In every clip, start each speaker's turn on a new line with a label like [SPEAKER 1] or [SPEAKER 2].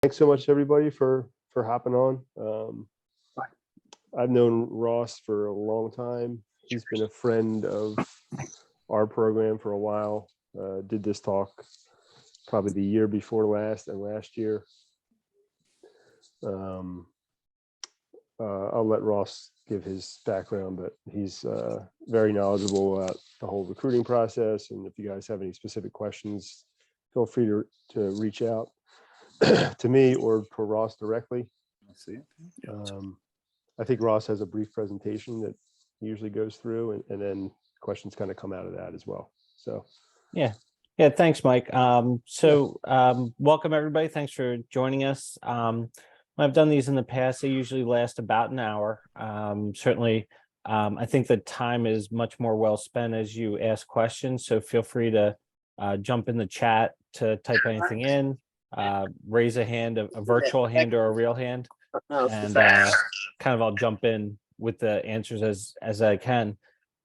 [SPEAKER 1] Thanks so much, everybody, for hopping on. I've known Ross for a long time. He's been a friend of our program for a while. Did this talk probably the year before last and last year. I'll let Ross give his background, but he's very knowledgeable about the whole recruiting process. And if you guys have any specific questions, feel free to reach out to me or to Ross directly. I think Ross has a brief presentation that he usually goes through, and then questions kind of come out of that as well. So
[SPEAKER 2] yeah, thanks, Mike. Welcome everybody. Thanks for joining us. I've done these in the past. They usually last about an hour. Certainly, I think the time is much more well spent as you ask questions. So feel free to jump in the chat to type anything in, raise a hand, a virtual hand or a real hand, and kind of I'll jump in with the answers as I can.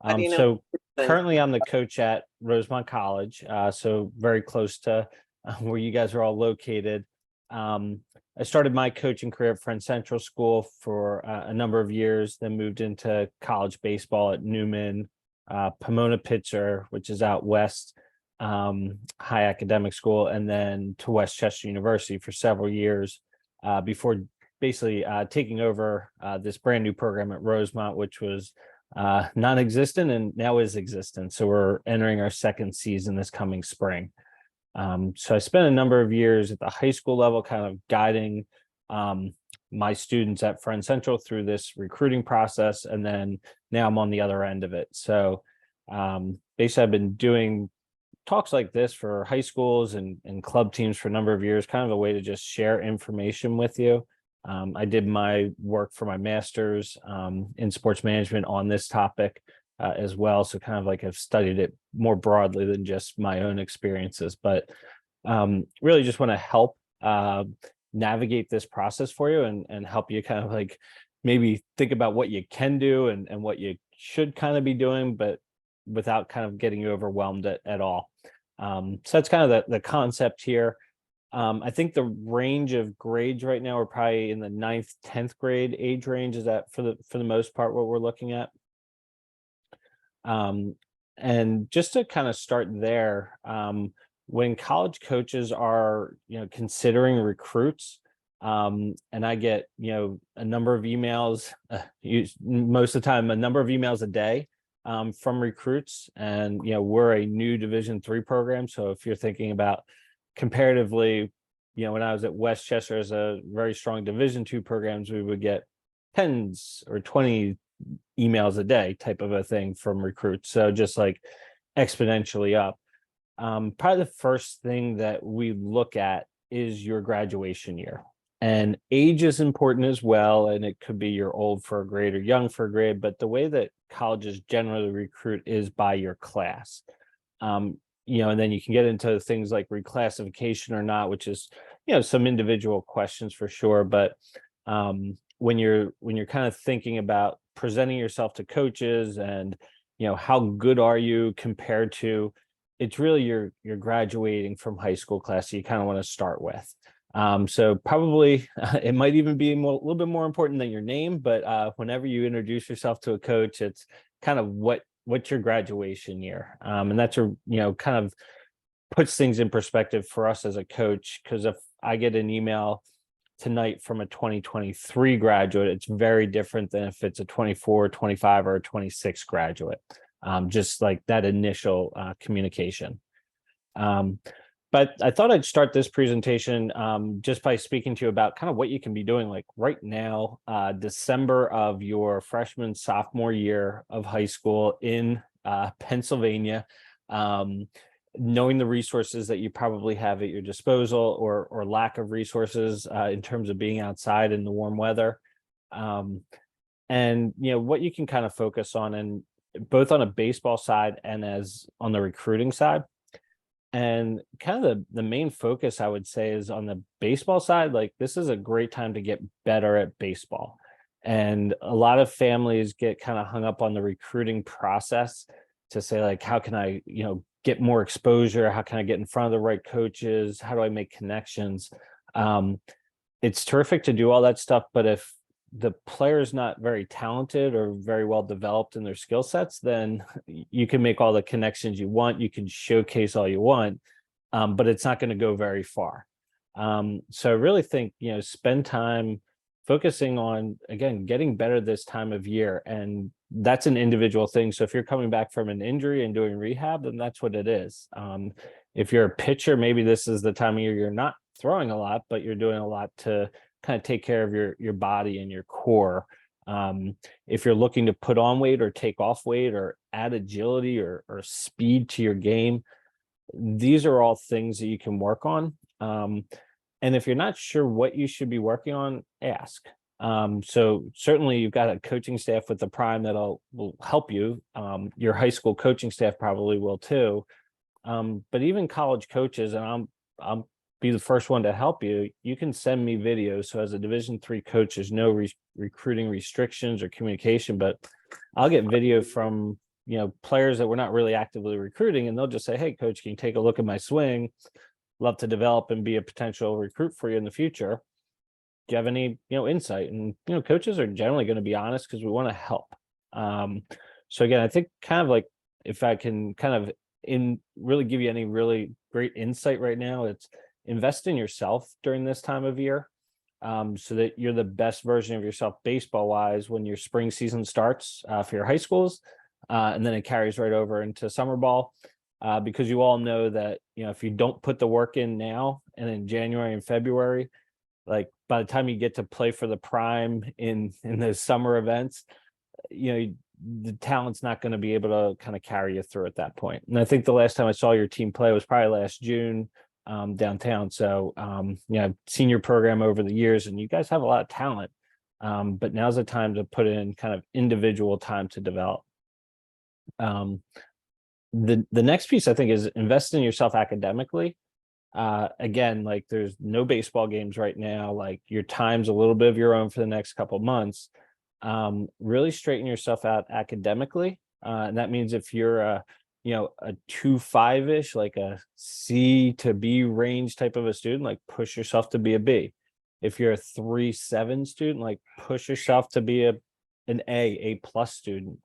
[SPEAKER 2] So currently I'm the coach at Rosemont College, so very close to where you guys are all located. I started my coaching career at Friend Central School for a number of years, then moved into college baseball at Newman, Pomona Pitzer, which is out west, high academic school, and then to West Chester University for several years before basically taking over this brand new program at Rosemont, which was non-existent and now is existent. So we're entering our second season this coming spring. So I spent a number of years at the high school level kind of guiding my students at Friend Central through this recruiting process, and then now I'm on the other end of it. So basically I've been doing talks like this for high schools and club teams for a number of years, kind of a way to just share information with you. I did my work for my master's in sports management on this topic as well. So kind of like I've studied it more broadly than just my own experiences, but really just want to help navigate this process for you and help you kind of like maybe think about what you can do and what you should kind of be doing, but without kind of getting you overwhelmed at all. So that's kind of the concept here. I think the range of grades right now are probably in the 9th, 10th grade age range. Is that for the most part what we're looking at? And just to kind of start there, when college coaches are, considering recruits, and I get, a number of emails, most of the time, a number of emails a day, from recruits, and, we're a new Division III program. So if you're thinking about comparatively, when I was at West Chester as a very strong Division II programs, we would get 10s or 20 emails a day type of a thing from recruits. So just like exponentially up. Probably the first thing that we look at is your graduation year, and age is important as well. And it could be you're old for a grade or young for a grade, but the way that colleges generally recruit is by your class. And then you can get into things like reclassification or not, which is, some individual questions for sure. But when you're kind of thinking about presenting yourself to coaches and, how good are you compared to, it's really you're graduating from high school class you kind of want to start with. So probably it might even be a little bit more important than your name, but whenever you introduce yourself to a coach, it's kind of what's your graduation year. And that's kind of puts things in perspective for us as a coach, because if I get an email tonight from a 2023 graduate, it's very different than if it's a 24, 25, or a 26 graduate, just like that initial communication. But I thought I'd start this presentation just by speaking to you about kind of what you can be doing like right now, December of your freshman, sophomore year of high school in Pennsylvania, knowing the resources that you probably have at your disposal or lack of resources in terms of being outside in the warm weather. And, what you can kind of focus on, and both on a baseball side and as on the recruiting side. And kind of the main focus, I would say, is on the baseball side. Like, this is a great time to get better at baseball. And a lot of families get kind of hung up on the recruiting process to say, like, how can I, get more exposure? How can I get in front of the right coaches? How do I make connections? It's terrific to do all that stuff, but if the player is not very talented or very well developed in their skill sets, then you can make all the connections you want, you can showcase all you want, but it's not going to go very far. So I really think, spend time focusing on, again, getting better this time of year. And that's an individual thing. So if you're coming back from an injury and doing rehab, then that's what it is. If you're a pitcher, maybe this is the time of year you're not throwing a lot, but you're doing a lot to kind of take care of your body and your core. If you're looking to put on weight or take off weight or add agility or speed to your game, these are all things that you can work on. And if you're not sure what you should be working on, ask. So certainly you've got a coaching staff with the Prime will help you. Your high school coaching staff probably will too. But even college coaches, and I'll be the first one to help you. You can send me videos. So as a Division III coach, there's no recruiting restrictions or communication, but I'll get video from players that we're not really actively recruiting, and they'll just say, "Hey, coach, can you take a look at my swing? Love to develop and be a potential recruit for you in the future. Do you have any insight?" And coaches are generally going to be honest because we want to help. So again, I think kind of like, if I can kind of really give you any really great insight right now, it's invest in yourself during this time of year, so that you're the best version of yourself baseball wise when your spring season starts for your high schools, and then it carries right over into summer ball. Because you all know that if you don't put the work in now and in January and February, like by the time you get to play for the Prime in those summer events, the talent's not going to be able to kind of carry you through at that point. And I think the last time I saw your team play was probably last June downtown. So I've seen your program over the years, and you guys have a lot of talent. But now's the time to put in kind of individual time to develop. The next piece, I think, is invest in yourself academically. Again, like there's no baseball games right now, like your time's a little bit of your own for the next couple of months. Really straighten yourself out academically. And that means if you're a 2.5-ish, like a C to B range type of a student, like push yourself to be a B. If you're a 3.7 student, like push yourself to be an A+ student.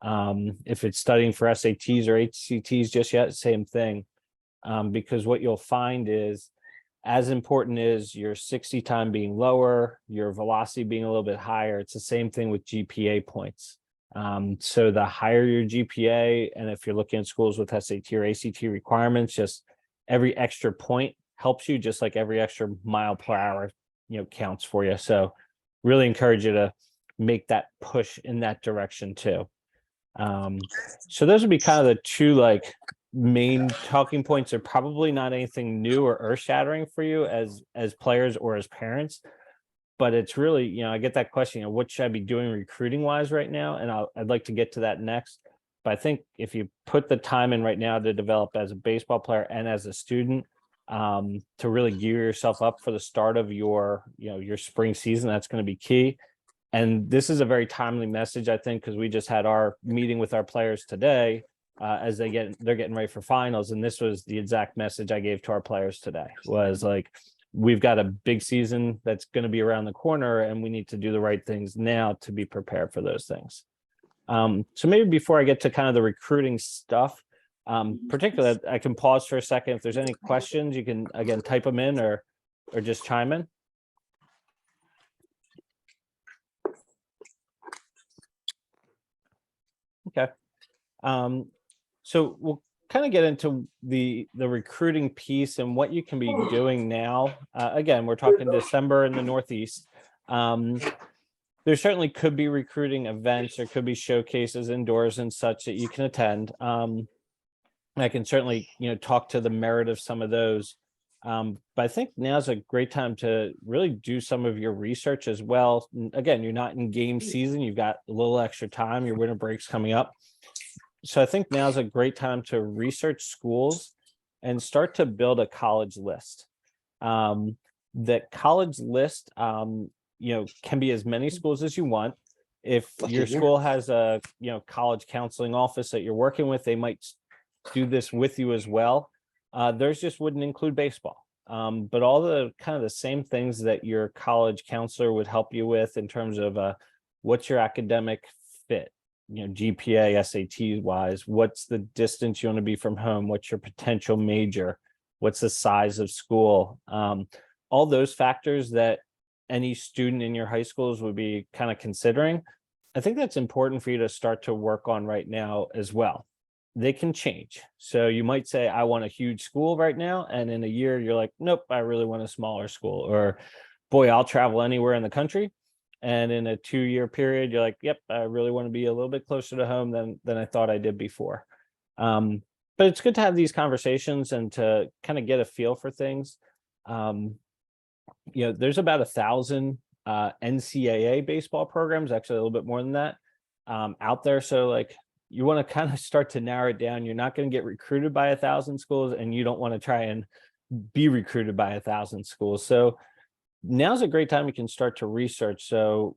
[SPEAKER 2] If it's studying for SATs or HCTs just yet, same thing. Because what you'll find is, as important is your 60 time being lower, your velocity being a little bit higher, it's the same thing with GPA points. So the higher your GPA, and if you're looking at schools with SAT or ACT requirements, just every extra point helps you, just like every extra mile per hour, counts for you. So really encourage you to make that push in that direction too. So those would be kind of the two main talking points. Are probably not anything new or earth-shattering for you as players or as parents, but it's really, I get that question, what should I be doing recruiting wise right now? And I'd like to get to that next. But I think if you put the time in right now to develop as a baseball player and as a student, to really gear yourself up for the start of your spring season, that's going to be key. And this is a very timely message, I think, because we just had our meeting with our players today as they're getting ready for finals. And this was the exact message I gave to our players today, was like, we've got a big season that's going to be around the corner, and we need to do the right things now to be prepared for those things. So maybe before I get to kind of the recruiting stuff, particularly, I can pause for a second. If there's any questions, you can, again, type them in or just chime in. Okay. So we'll kind of get into the recruiting piece and what you can be doing now. Again, we're talking December in the Northeast. There certainly could be recruiting events, there could be showcases indoors and such that you can attend. I can certainly, talk to the merit of some of those. But I think now's a great time to really do some of your research as well. Again, you're not in game season, you've got a little extra time, your winter break's coming up. So I think now's a great time to research schools and start to build a college list. That college list, can be as many schools as you want. If your school has a, college counseling office that you're working with, they might do this with you as well. Theirs just wouldn't include baseball. But all the kind of the same things that your college counselor would help you with in terms of what's your academic fit, GPA, SAT wise, what's the distance you want to be from home, what's your potential major, what's the size of school, all those factors that any student in your high schools would be kind of considering. I think that's important for you to start to work on right now as well. They can change. So you might say, I want a huge school right now. And in a year, you're like, nope, I really want a smaller school. Or, boy, I'll travel anywhere in the country. And in a 2-year period, you're like, yep, I really want to be a little bit closer to home than I thought I did before. But it's good to have these conversations and to kind of get a feel for things. There's about 1,000 NCAA baseball programs, actually a little bit more than that, out there. So like, you want to kind of start to narrow it down. You're not going to get recruited by 1,000 schools, and you don't want to try and be recruited by 1,000 schools. So now's a great time you can start to research. So,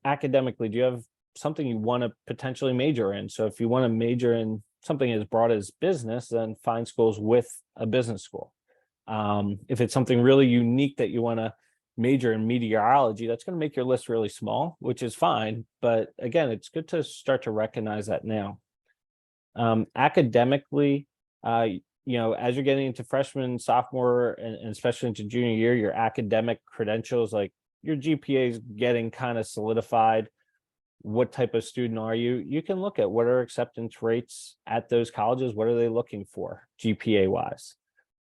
[SPEAKER 2] academically, do you have something you want to potentially major in? So if you want to major in something as broad as business, then find schools with a business school. If it's something really unique that you want to major in meteorology, that's going to make your list really small, which is fine. But again, it's good to start to recognize that now. Academically, as you're getting into freshman, sophomore, and especially into junior year, your academic credentials, like your GPA is getting kind of solidified. What type of student are you? You can look at what are acceptance rates at those colleges. What are they looking for GPA wise?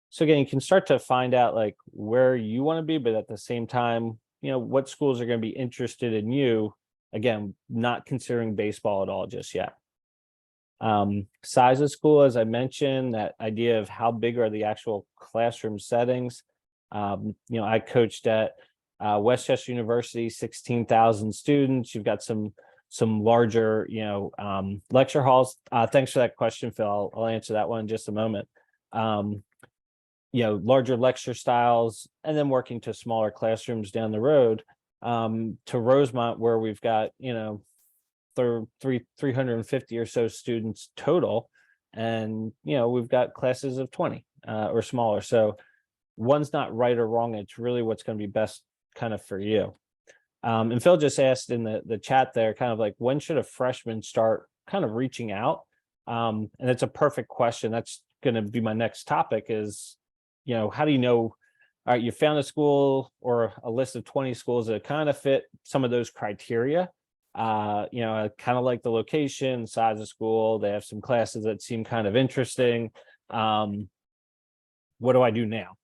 [SPEAKER 2] So again, you can start to find out like where you want to be, but at the same time, what schools are going to be interested in you. Again, not considering baseball at all just yet. Size of school, as I mentioned, that idea of how big are the actual classroom settings. I coached at Westchester University, 16,000 students. You've got some larger, lecture halls. Thanks for that question, Phil. I'll answer that one in just a moment. Larger lecture styles, and then working to smaller classrooms down the road, to Rosemont, where we've got, 350 or so students total. And, we've got classes of 20 or smaller. So one's not right or wrong. It's really what's going to be best kind of for you. And Phil just asked in the chat there, kind of like, when should a freshman start kind of reaching out? And it's a perfect question. That's going to be my next topic is, how do you know, all right, you found a school or a list of 20 schools that kind of fit some of those criteria. I kind of like the location, size of school. They have some classes that seem kind of interesting. What do I do now?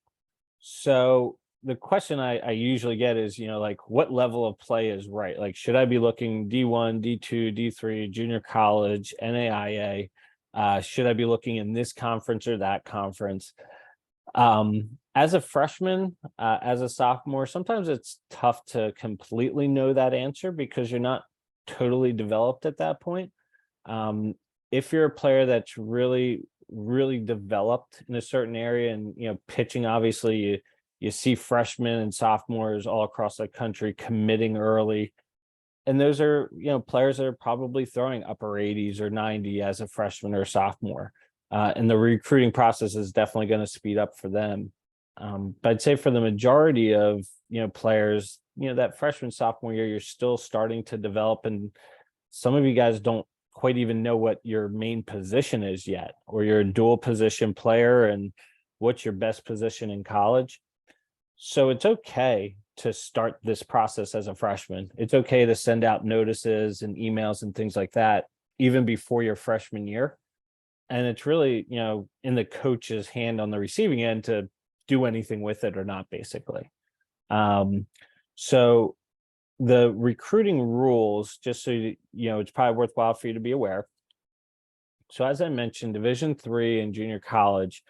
[SPEAKER 2] So the question I usually get is, like, what level of play is right? Like, should I be looking D1, D2, D3, junior college, NAIA? Should I be looking in this conference or that conference? As a freshman, as a sophomore, sometimes it's tough to completely know that answer because you're not totally developed at that point. If you're a player that's really, really developed in a certain area and, pitching, obviously you see freshmen and sophomores all across the country committing early. And those are, players that are probably throwing upper 80s or 90 as a freshman or sophomore. And the recruiting process is definitely going to speed up for them. But I'd say for the majority of, players, that freshman, sophomore year, you're still starting to develop. And some of you guys don't quite even know what your main position is yet, or you're a dual position player and what's your best position in college. So it's okay to start this process as a freshman. It's okay to send out notices and emails and things like that, even before your freshman year. And it's really, in the coach's hand on the receiving end to do anything with it or not, basically. So the recruiting rules, just so it's probably worthwhile for you to be aware. So as I mentioned, Division III and junior college,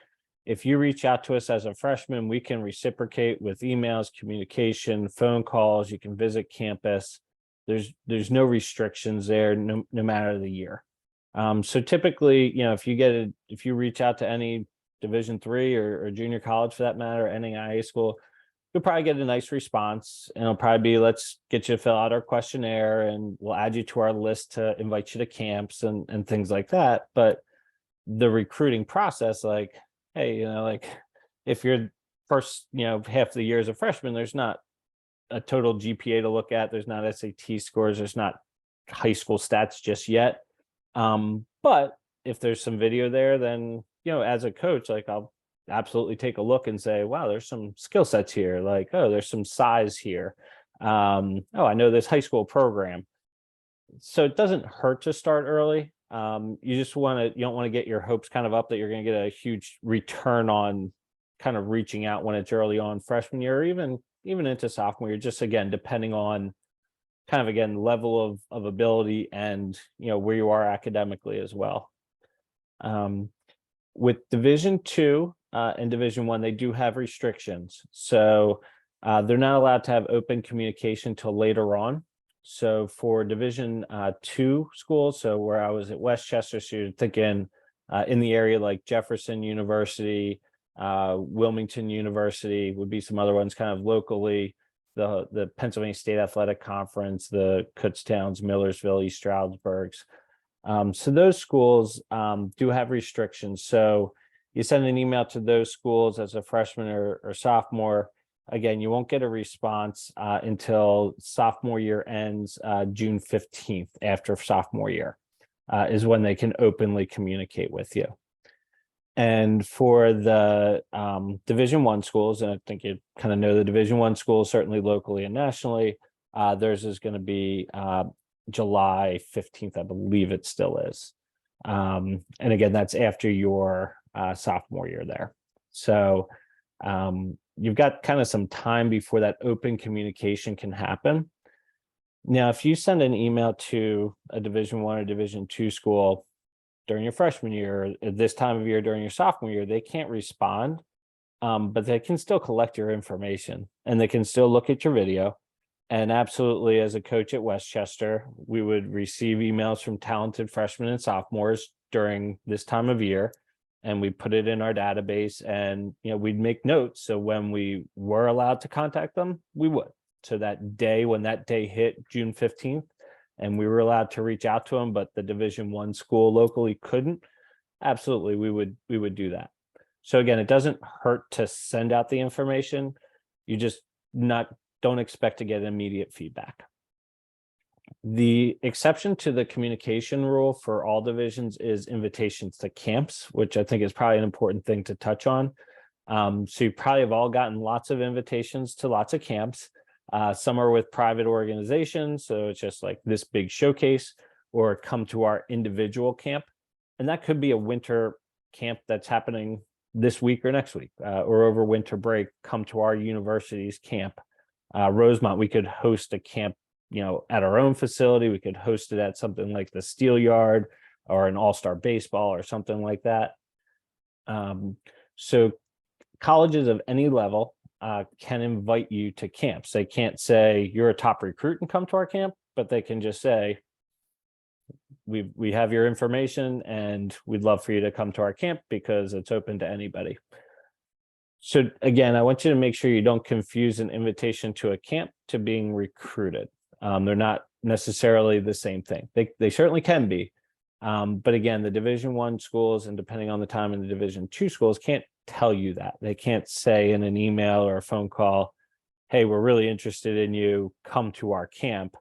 [SPEAKER 2] if you reach out to us as a freshman, we can reciprocate with emails, communication, phone calls. You can visit campus. There's no restrictions there, no matter the year. So typically, if you reach out to any Division III or junior college for that matter, NAIA school, you'll probably get a nice response, and it'll probably be, let's get you to fill out our questionnaire and we'll add you to our list to invite you to camps and things like that. But the recruiting process, like, hey, like if you're first, half the year as a freshman, there's not a total GPA to look at. There's not SAT scores. There's not high school stats just yet. But if there's some video there, then, as a coach, like I'll absolutely take a look and say, wow, there's some skill sets here. Like, oh, there's some size here. Oh, I know this high school program. So it doesn't hurt to start early. You don't want to get your hopes kind of up that you're going to get a huge return on kind of reaching out when it's early on freshman year, or even into sophomore year, just again, depending on kind of, again, level of ability and, where you are academically as well. With Division II and Division I, they do have restrictions. So they're not allowed to have open communication till later on. So for Division II schools, so where I was at Westchester, so you're thinking in the area like Jefferson University, Wilmington University would be some other ones kind of locally, the Pennsylvania State Athletic Conference, the Kutztowns, Millersville, East Stroudsburgs. So those schools do have restrictions. So you send an email to those schools as a freshman or sophomore. Again, you won't get a response until sophomore year ends June 15th, after sophomore year is when they can openly communicate with you. And for the Division I schools, and I think you kind of know the Division I schools, certainly locally and nationally, theirs is going to be July 15th, I believe it still is. And again, that's after your sophomore year there. So you've got kind of some time before that open communication can happen. Now, if you send an email to a Division I or Division II school during your freshman year, at this time of year during your sophomore year, they can't respond, but they can still collect your information and they can still look at your video. And absolutely, as a coach at Westchester, we would receive emails from talented freshmen and sophomores during this time of year, and we put it in our database, and we'd make notes. So when we were allowed to contact them, we would. So that day, when that day hit June 15th, and we were allowed to reach out to them, but the Division I school locally couldn't, absolutely, we would do that. So again, it doesn't hurt to send out the information. You just don't expect to get immediate feedback. The exception to the communication rule for all divisions is invitations to camps, which I think is probably an important thing to touch on. So you probably have all gotten lots of invitations to lots of camps. Some are with private organizations, so it's just like this big showcase, or come to our individual camp. And that could be a winter camp that's happening this week or next week, or over winter break, come to our university's camp. Rosemont, we could host a camp, at our own facility. We could host it at something like the Steel Yard or an all-star baseball or something like that. So colleges of any level can invite you to camps. They can't say you're a top recruit and come to our camp, but they can just say, we have your information and we'd love for you to come to our camp because it's open to anybody. So again, I want you to make sure you don't confuse an invitation to a camp to being recruited. They're not necessarily the same thing. They certainly can be. But again, the Division I schools, and depending on the time in the Division II schools, can't tell you that. They can't say in an email or a phone call, hey, we're really interested in you, come to our camp,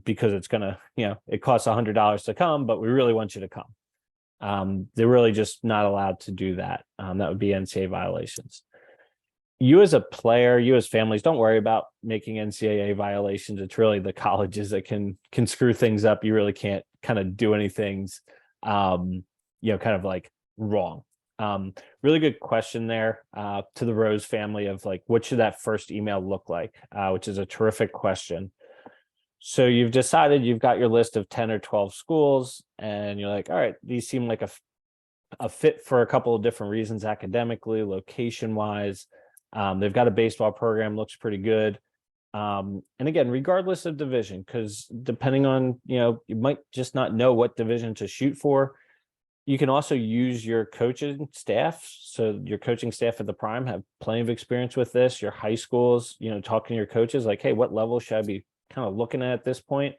[SPEAKER 2] because it's going to, it costs $100 to come, but we really want you to come. They're really just not allowed to do that. That would be NCAA violations. You as a player, you as families, don't worry about making NCAA violations. It's really the colleges that can screw things up. You really can't kind of do anything, kind of like wrong. Really good question there to the Rose family of like, what should that first email look like? Which is a terrific question. So you've decided you've got your list of 10 or 12 schools, and you're like, all right, these seem like a fit for a couple of different reasons, academically, location wise. They've got a baseball program, looks pretty good. And again, regardless of division, because depending on, you might just not know what division to shoot for. You can also use your coaching staff. So your coaching staff at the Prime have plenty of experience with this. Your high schools, talking to your coaches like, hey, what level should I be kind of looking at this point?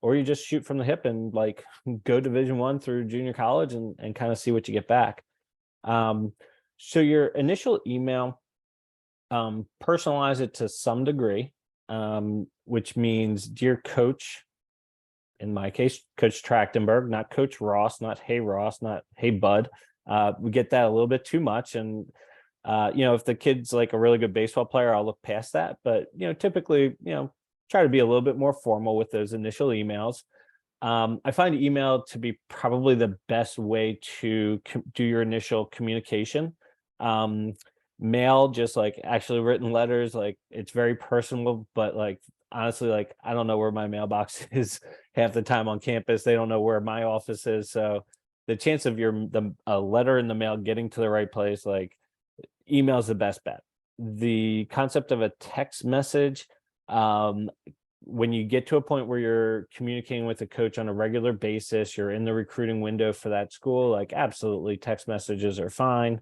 [SPEAKER 2] or you just shoot from the hip and like go Division I through junior college and kind of see what you get back. So your initial email, personalize it to some degree, which means dear coach, in my case, Coach Trachtenberg, not Coach Ross, not hey Ross, not hey bud. We get that a little bit too much. And if the kid's like a really good baseball player, I'll look past that. But typically, try to be a little bit more formal with those initial emails. I find email to be probably the best way to do your initial communication. Mail, just like actually written letters, like it's very personal, but like honestly, like I don't know where my mailbox is half the time on campus. They don't know where my office is. So the chance of a letter in the mail getting to the right place, like email is the best bet. The concept of a text message, when you get to a point where you're communicating with a coach on a regular basis, you're in the recruiting window for that school, like absolutely text messages are fine.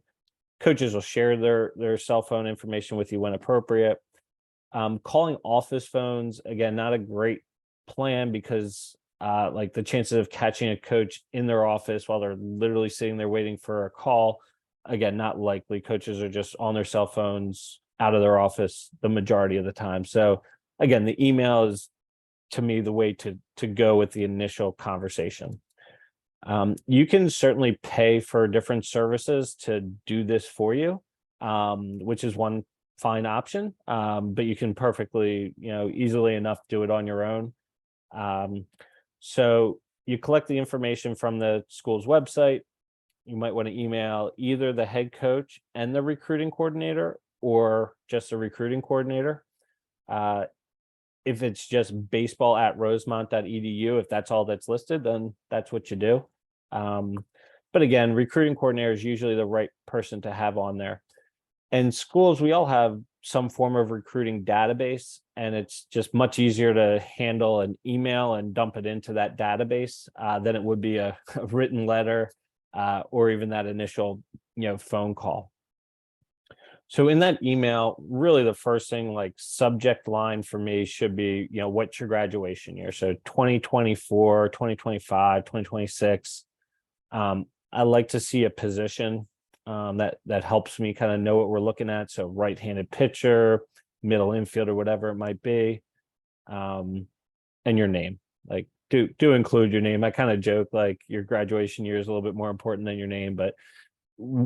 [SPEAKER 2] Coaches will share their cell phone information with you when appropriate. Calling office phones, again, not a great plan because like the chances of catching a coach in their office while they're literally sitting there waiting for a call, again, not likely. Coaches are just on their cell phones out of their office the majority of the time. So again, the email is to me the way to go with the initial conversation. You can certainly pay for different services to do this for you, which is one fine option. But you can perfectly, easily enough do it on your own. So you collect the information from the school's website. You might want to email either the head coach and the recruiting coordinator or just the recruiting coordinator. If it's just baseball@rosemont.edu, if that's all that's listed, then that's what you do. But again, recruiting coordinator is usually the right person to have on there. And schools, we all have some form of recruiting database, and it's just much easier to handle an email and dump it into that database than it would be a written letter or even that initial, phone call. So in that email, really the first thing, like subject line for me should be, what's your graduation year? So 2024, 2025, 2026. I like to see a position that helps me kind of know what we're looking at. So right-handed pitcher, middle infielder, whatever it might be, and your name. Like do include your name. I kind of joke like your graduation year is a little bit more important than your name, but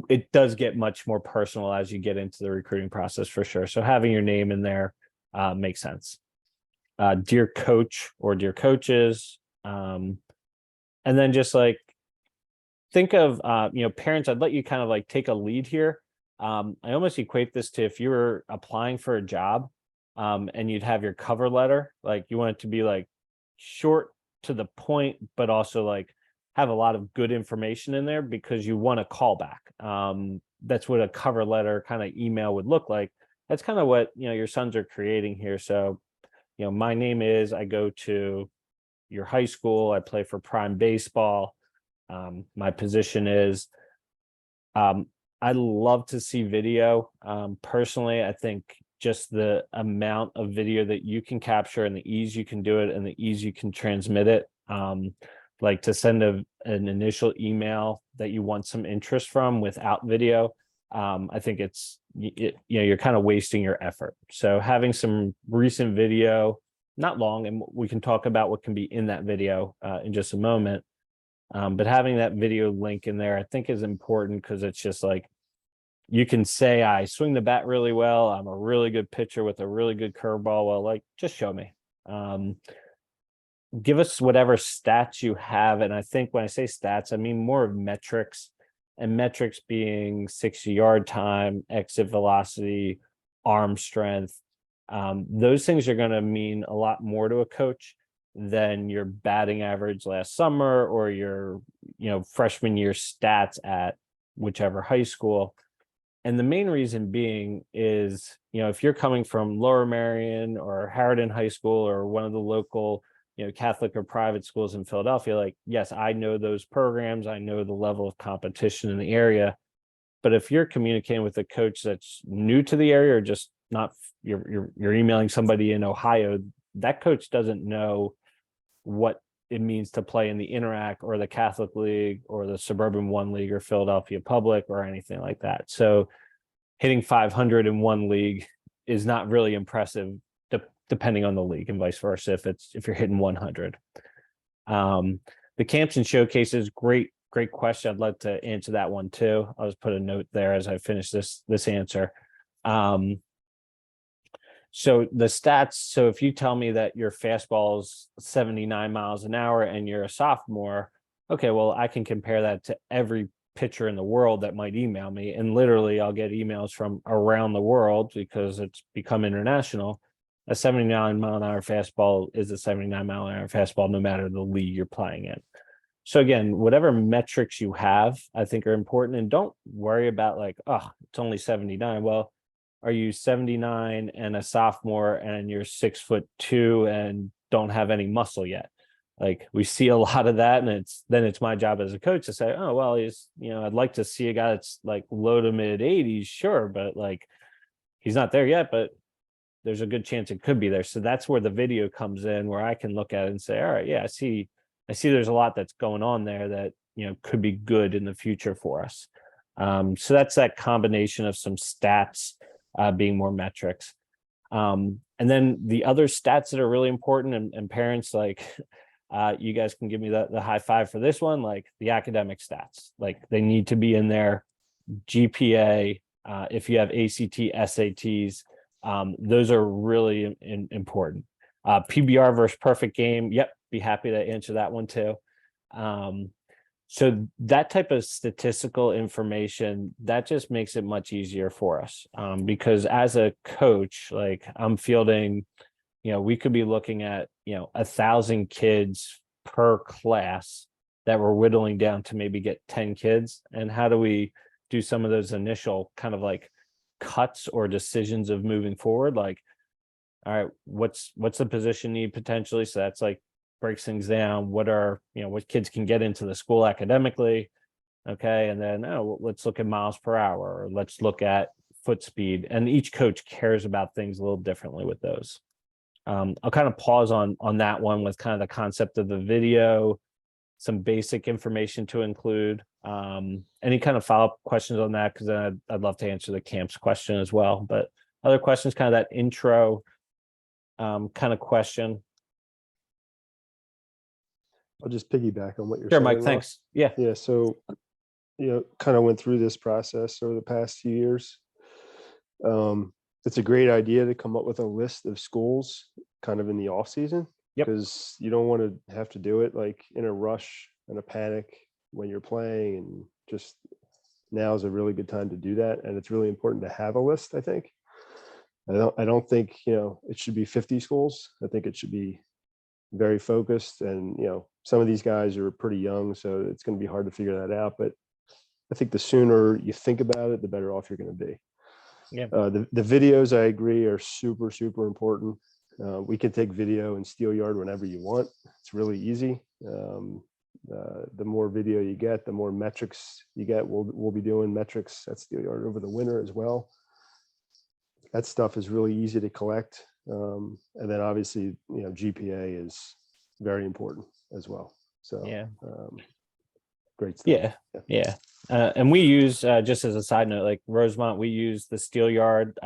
[SPEAKER 2] it does get much more personal as you get into the recruiting process for sure. So having your name in there makes sense. Dear coach or dear coaches. And then just like think of, parents, I'd let you kind of like take a lead here. I almost equate this to if you were applying for a job and you'd have your cover letter, like you want it to be like short to the point, but also like have a lot of good information in there because you want a callback. That's what a cover letter kind of email would look like. That's kind of what, your sons are creating here. So, my name is, I go to your high school, I play for Prime Baseball. My position is, I love to see video. Personally, I think just the amount of video that you can capture and the ease you can do it and the ease you can transmit it. Like to send an initial email that you want some interest from without video. I think you're kind of wasting your effort. So having some recent video, not long, and we can talk about what can be in that video in just a moment. But having that video link in there, I think is important because it's just like, you can say, I swing the bat really well. I'm a really good pitcher with a really good curveball. Well, like, just show me. Give us whatever stats you have. And I think when I say stats, I mean more of metrics, and metrics being 60-yard time, exit velocity, arm strength. Those things are going to mean a lot more to a coach than your batting average last summer or your, freshman year stats at whichever high school. And the main reason being is, if you're coming from Lower Merion or Harridan High School or one of the local, Catholic or private schools in Philadelphia, like, yes, I know those programs. I know the level of competition in the area. But if you're communicating with a coach that's new to the area or just not, you're emailing somebody in Ohio, that coach doesn't know what it means to play in the Interac or the Catholic League or the Suburban One League or Philadelphia Public or anything like that. So hitting 500 in one league is not really impressive, depending on the league, and vice versa if you're hitting 100. The camps and showcases, great question. I'd love to answer that one too. I'll just put a note there as I finish this answer. So the stats, so if you tell me that your fastball's 79 miles an hour and you're a sophomore, okay, well, I can compare that to every pitcher in the world that might email me. And literally I'll get emails from around the world because it's become international. A 79 mile an hour fastball is a 79 mile an hour fastball, no matter the league you're playing in. So again, whatever metrics you have, I think are important, and don't worry about like, oh, it's only 79. Well, are you 79 and a sophomore and you're 6'2" and don't have any muscle yet? Like, we see a lot of that, and it's my job as a coach to say, oh, well, he's, I'd like to see a guy that's like low to mid 80s, sure, but like he's not there yet, but there's a good chance it could be there. So that's where the video comes in, where I can look at it and say, all right, yeah, I see there's a lot that's going on there that, could be good in the future for us. So that's that combination of some stats being more metrics. And then the other stats that are really important, and parents, like, you guys can give me the high five for this one, like the academic stats, like they need to be in there. GPA, if you have ACT, SATs, those are really important. PBR versus perfect game. Yep. Be happy to answer that one too. So that type of statistical information, that just makes it much easier for us. Because as a coach, like I'm fielding, we could be looking at, 1,000 kids per class that we're whittling down to maybe get 10 kids. And how do we do some of those initial kind of like cuts or decisions of moving forward? Like, all right, what's the position need potentially? So that's like breaks things down. What are, what kids can get into the school academically? Okay. And then, let's look at miles per hour, or let's look at foot speed. And each coach cares about things a little differently with those. I'll kind of pause on that one with kind of the concept of the video, some basic information to include. Any kind of follow-up questions on that? Because then I'd love to answer the camps question as well. But other questions, kind of that intro kind of question.
[SPEAKER 1] I'll just piggyback on what you're
[SPEAKER 2] Sure,
[SPEAKER 1] saying.
[SPEAKER 2] Mike,
[SPEAKER 1] Ross.
[SPEAKER 2] thanks. Yeah.
[SPEAKER 1] Yeah. So, kind of went through this process over the past few years. It's a great idea to come up with a list of schools kind of in the off season.
[SPEAKER 2] Yep.
[SPEAKER 1] Because you don't want to have to do it like in a rush and a panic when you're playing, and just now is a really good time to do that. And it's really important to have a list, I think. I don't think, it should be 50 schools. I think it should be very focused, and, some of these guys are pretty young, so it's going to be hard to figure that out. But I think the sooner you think about it, the better off you're going to be.
[SPEAKER 2] Yeah.
[SPEAKER 1] The videos, I agree, are super, super important. We can take video in Steel Yard whenever you want. It's really easy. The more video you get, the more metrics you get. We'll be doing metrics at Steel Yard over the winter as well. That stuff is really easy to collect. And then obviously, GPA is very important as well. So
[SPEAKER 2] yeah,
[SPEAKER 1] great stuff.
[SPEAKER 2] Yeah. And we use, just as a side note, like Rosemont, we use the Steel Yard.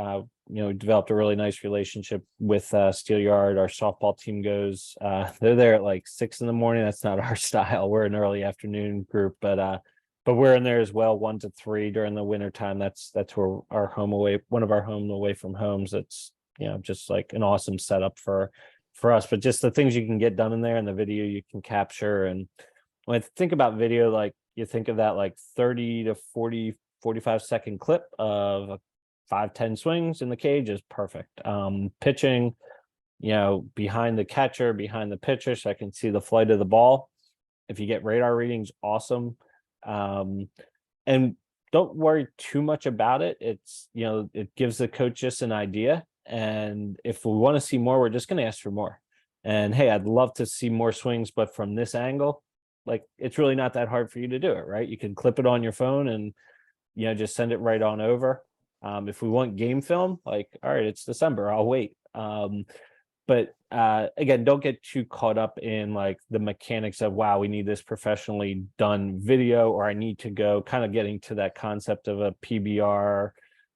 [SPEAKER 2] Developed a really nice relationship with Steel Yard. Our softball team goes, they're there at like 6 a.m. That's not our style. We're an early afternoon group, but we're in there as well, 1 to 3 during the winter time. That's where our one of our home away from homes. That's, just like an awesome setup for us. But just the things you can get done in there and the video you can capture. And when I think about video, like you think of that like 30 to 40, 45-second clip of 5-10 swings in the cage is perfect. Pitching, behind the catcher, behind the pitcher, so I can see the flight of the ball. If you get radar readings, awesome. And don't worry too much about it. It's, it gives the coach just an idea. And if we want to see more, we're just going to ask for more. And hey, I'd love to see more swings, but from this angle, like it's really not that hard for you to do it, right? You can clip it on your phone and, just send it right on over. If we want game film, like, all right, it's December, I'll wait. But again, don't get too caught up in like the mechanics of, wow, we need this professionally done video, or I need to go kind of getting to that concept of a PBR,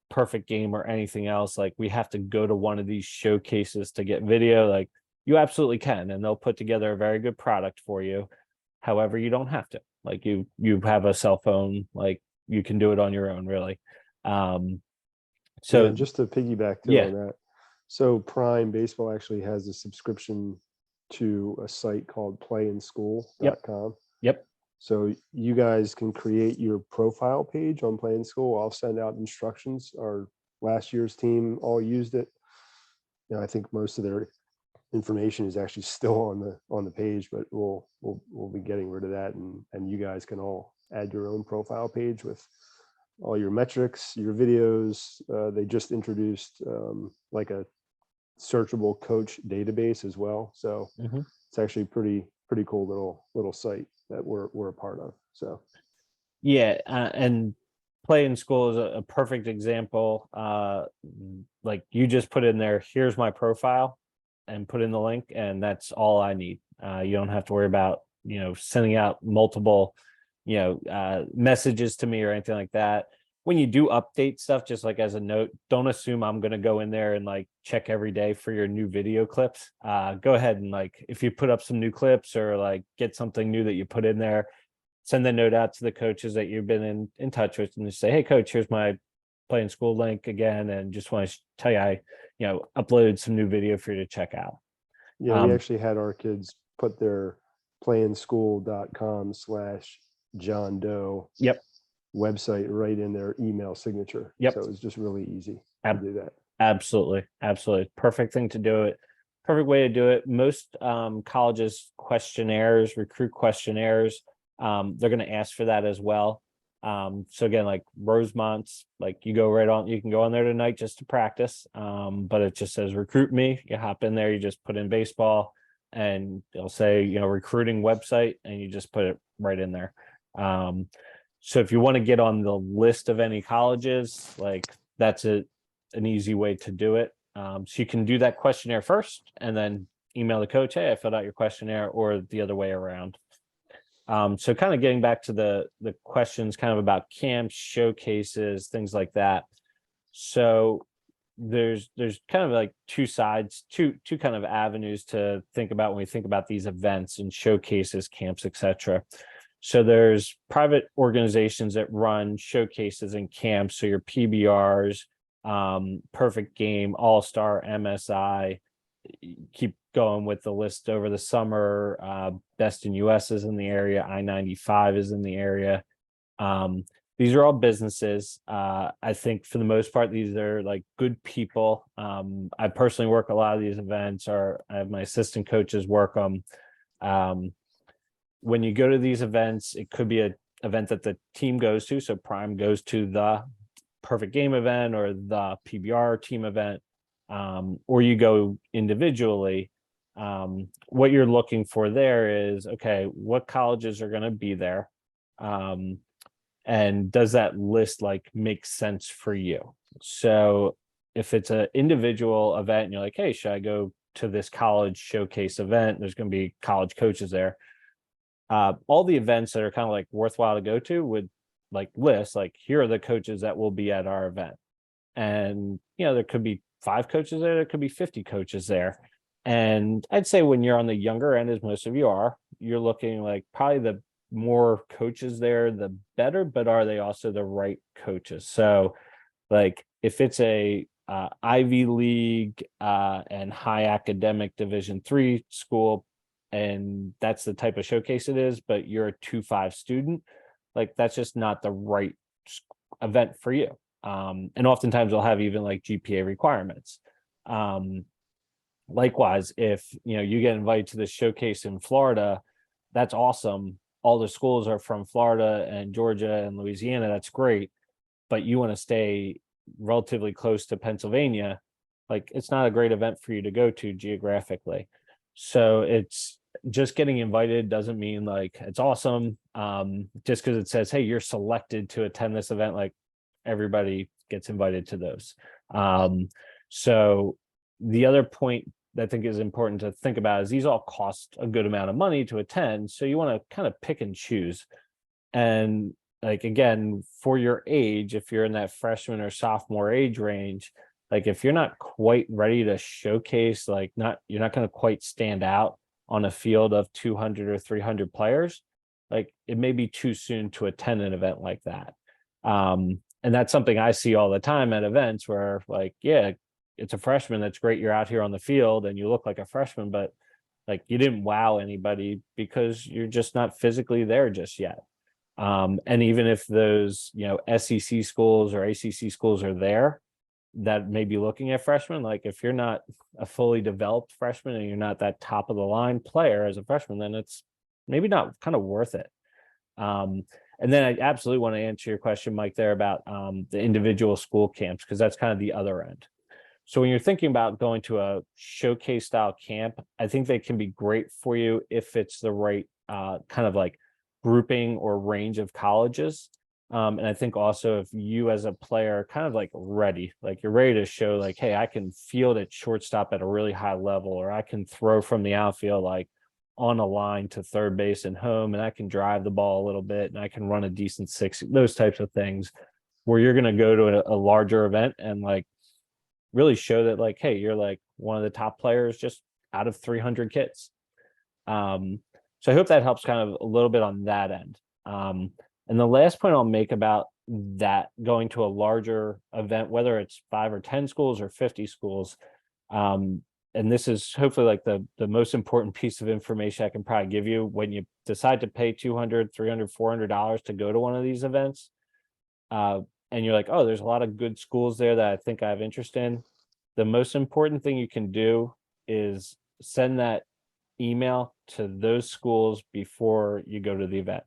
[SPEAKER 2] perfect game, or anything else. Like we have to go to one of these showcases to get video. Like you absolutely can, and they'll put together a very good product for you. However, you don't have to. Like you have a cell phone, like you can do it on your own, really. Um,
[SPEAKER 1] Yeah,
[SPEAKER 2] so
[SPEAKER 1] and just to piggyback too
[SPEAKER 2] yeah,
[SPEAKER 1] on that. So Prime Baseball actually has a subscription to a site called
[SPEAKER 2] yep,
[SPEAKER 1] playinschool.com.
[SPEAKER 2] yep,
[SPEAKER 1] So you guys can create your profile page on Play in School. I'll send out instructions. Our last year's team all used it. I think most of their information is actually still on the page, but we'll be getting rid of that, and you guys can all add your own profile page with all your metrics, your videos. They just introduced like a searchable coach database as well, so
[SPEAKER 2] mhm.
[SPEAKER 1] it's actually pretty cool little site that we're a part of. So
[SPEAKER 2] Yeah, and Play in School is a perfect example. Like you just put in there, here's my profile, and put in the link, and that's all I need. You don't have to worry about sending out multiple messages to me or anything like that. When you do update stuff, just like as a note, don't assume I'm going to go in there and like check every day for your new video clips. Go ahead and like if you put up some new clips or like get something new that you put in there, send the note out to the coaches that you've been in touch with and just say, hey coach, here's my Play in School link again, and just want to tell you I uploaded some new video for you to check out.
[SPEAKER 1] yeah, we actually had our kids put their playinschool.com/John Doe
[SPEAKER 2] Yep,
[SPEAKER 1] website right in their email signature.
[SPEAKER 2] yep,
[SPEAKER 1] So it was just really easy to
[SPEAKER 2] ab-
[SPEAKER 1] do that.
[SPEAKER 2] absolutely perfect thing to do it. Perfect way to do it. Most colleges questionnaires, recruit questionnaires, they're going to ask for that as well. So again, like Rosemont's, like you go right on, you can go on there tonight just to practice. But it just says recruit me. You hop in there, you just put in baseball, and it'll say, recruiting website, and you just put it right in there. So if you want to get on the list of any colleges, like that's an easy way to do it. So you can do that questionnaire first and then email the coach, hey, I filled out your questionnaire, or the other way around. So kind of getting back to the questions kind of about camps, showcases, things like that. So there's kind of like two sides, two kind of avenues to think about when we think about these events and showcases, camps, etc. So there's private organizations that run showcases and camps. So your PBRs, Perfect Game, All Star, MSI, keep going with the list over the summer. Best in US is in the area. I-95 is in the area. These are all businesses. I think for the most part, these are like good people. I personally work a lot of these events, or I have my assistant coaches work them. When you go to these events, it could be an event that the team goes to. So Prime goes to the Perfect Game event or the PBR team event, or you go individually. What you're looking for there is, okay, what colleges are going to be there? And does that list like make sense for you? So if it's an individual event and you're like, hey, should I go to this college showcase event? There's going to be college coaches there. All the events that are kind of like worthwhile to go to would like list like, here are the coaches that will be at our event. And there could be 5 coaches there could be 50 coaches there. And I'd say when you're on the younger end, as most of you are, you're looking like probably the more coaches there the better, but are they also the right coaches? So like if it's a Ivy League and high academic Division III school, and that's the type of showcase it is, but you're a 2.5 student, like that's just not the right event for you. And oftentimes they'll have even like GPA requirements. Likewise, if you get invited to the showcase in Florida, that's awesome. All the schools are from Florida and Georgia and Louisiana. That's great. But you want to stay relatively close to Pennsylvania, like it's not a great event for you to go to geographically. So it's just getting invited doesn't mean like it's awesome. Just because it says, hey, you're selected to attend this event, like everybody gets invited to those. So the other point I think is important to think about is these all cost a good amount of money to attend. So you want to kind of pick and choose. And like, again, for your age, if you're in that freshman or sophomore age range, like if you're not quite ready to showcase, like you're not going to quite stand out on a field of 200 or 300 players, like it may be too soon to attend an event like that. And that's something I see all the time at events where like, yeah, it's a freshman. That's great. You're out here on the field and you look like a freshman, but like you didn't wow anybody because you're just not physically there just yet. And even if those, SEC schools or ACC schools are there that may be looking at freshmen, like if you're not a fully developed freshman and you're not that top of the line player as a freshman, then it's maybe not kind of worth it. And then I absolutely want to answer your question, Mike, there about the individual school camps, because that's kind of the other end. So when you're thinking about going to a showcase style camp, I think they can be great for you if it's the right kind of like grouping or range of colleges. And I think also if you as a player are kind of like ready, like you're ready to show like, hey, I can field at shortstop at a really high level, or I can throw from the outfield like on a line to third base and home, and I can drive the ball a little bit and I can run a decent 6, those types of things where you're going to go to a larger event and like really show that like, hey, you're like one of the top players just out of 300 kids. So I hope that helps kind of a little bit on that end. And the last point I'll make about that going to a larger event, whether it's 5 or 10 schools or 50 schools, and this is hopefully like the most important piece of information I can probably give you when you decide to pay $200, $300, $400 to go to one of these events. And you're like, oh, there's a lot of good schools there that I think I have interest in. The most important thing you can do is send that email to those schools before you go to the event.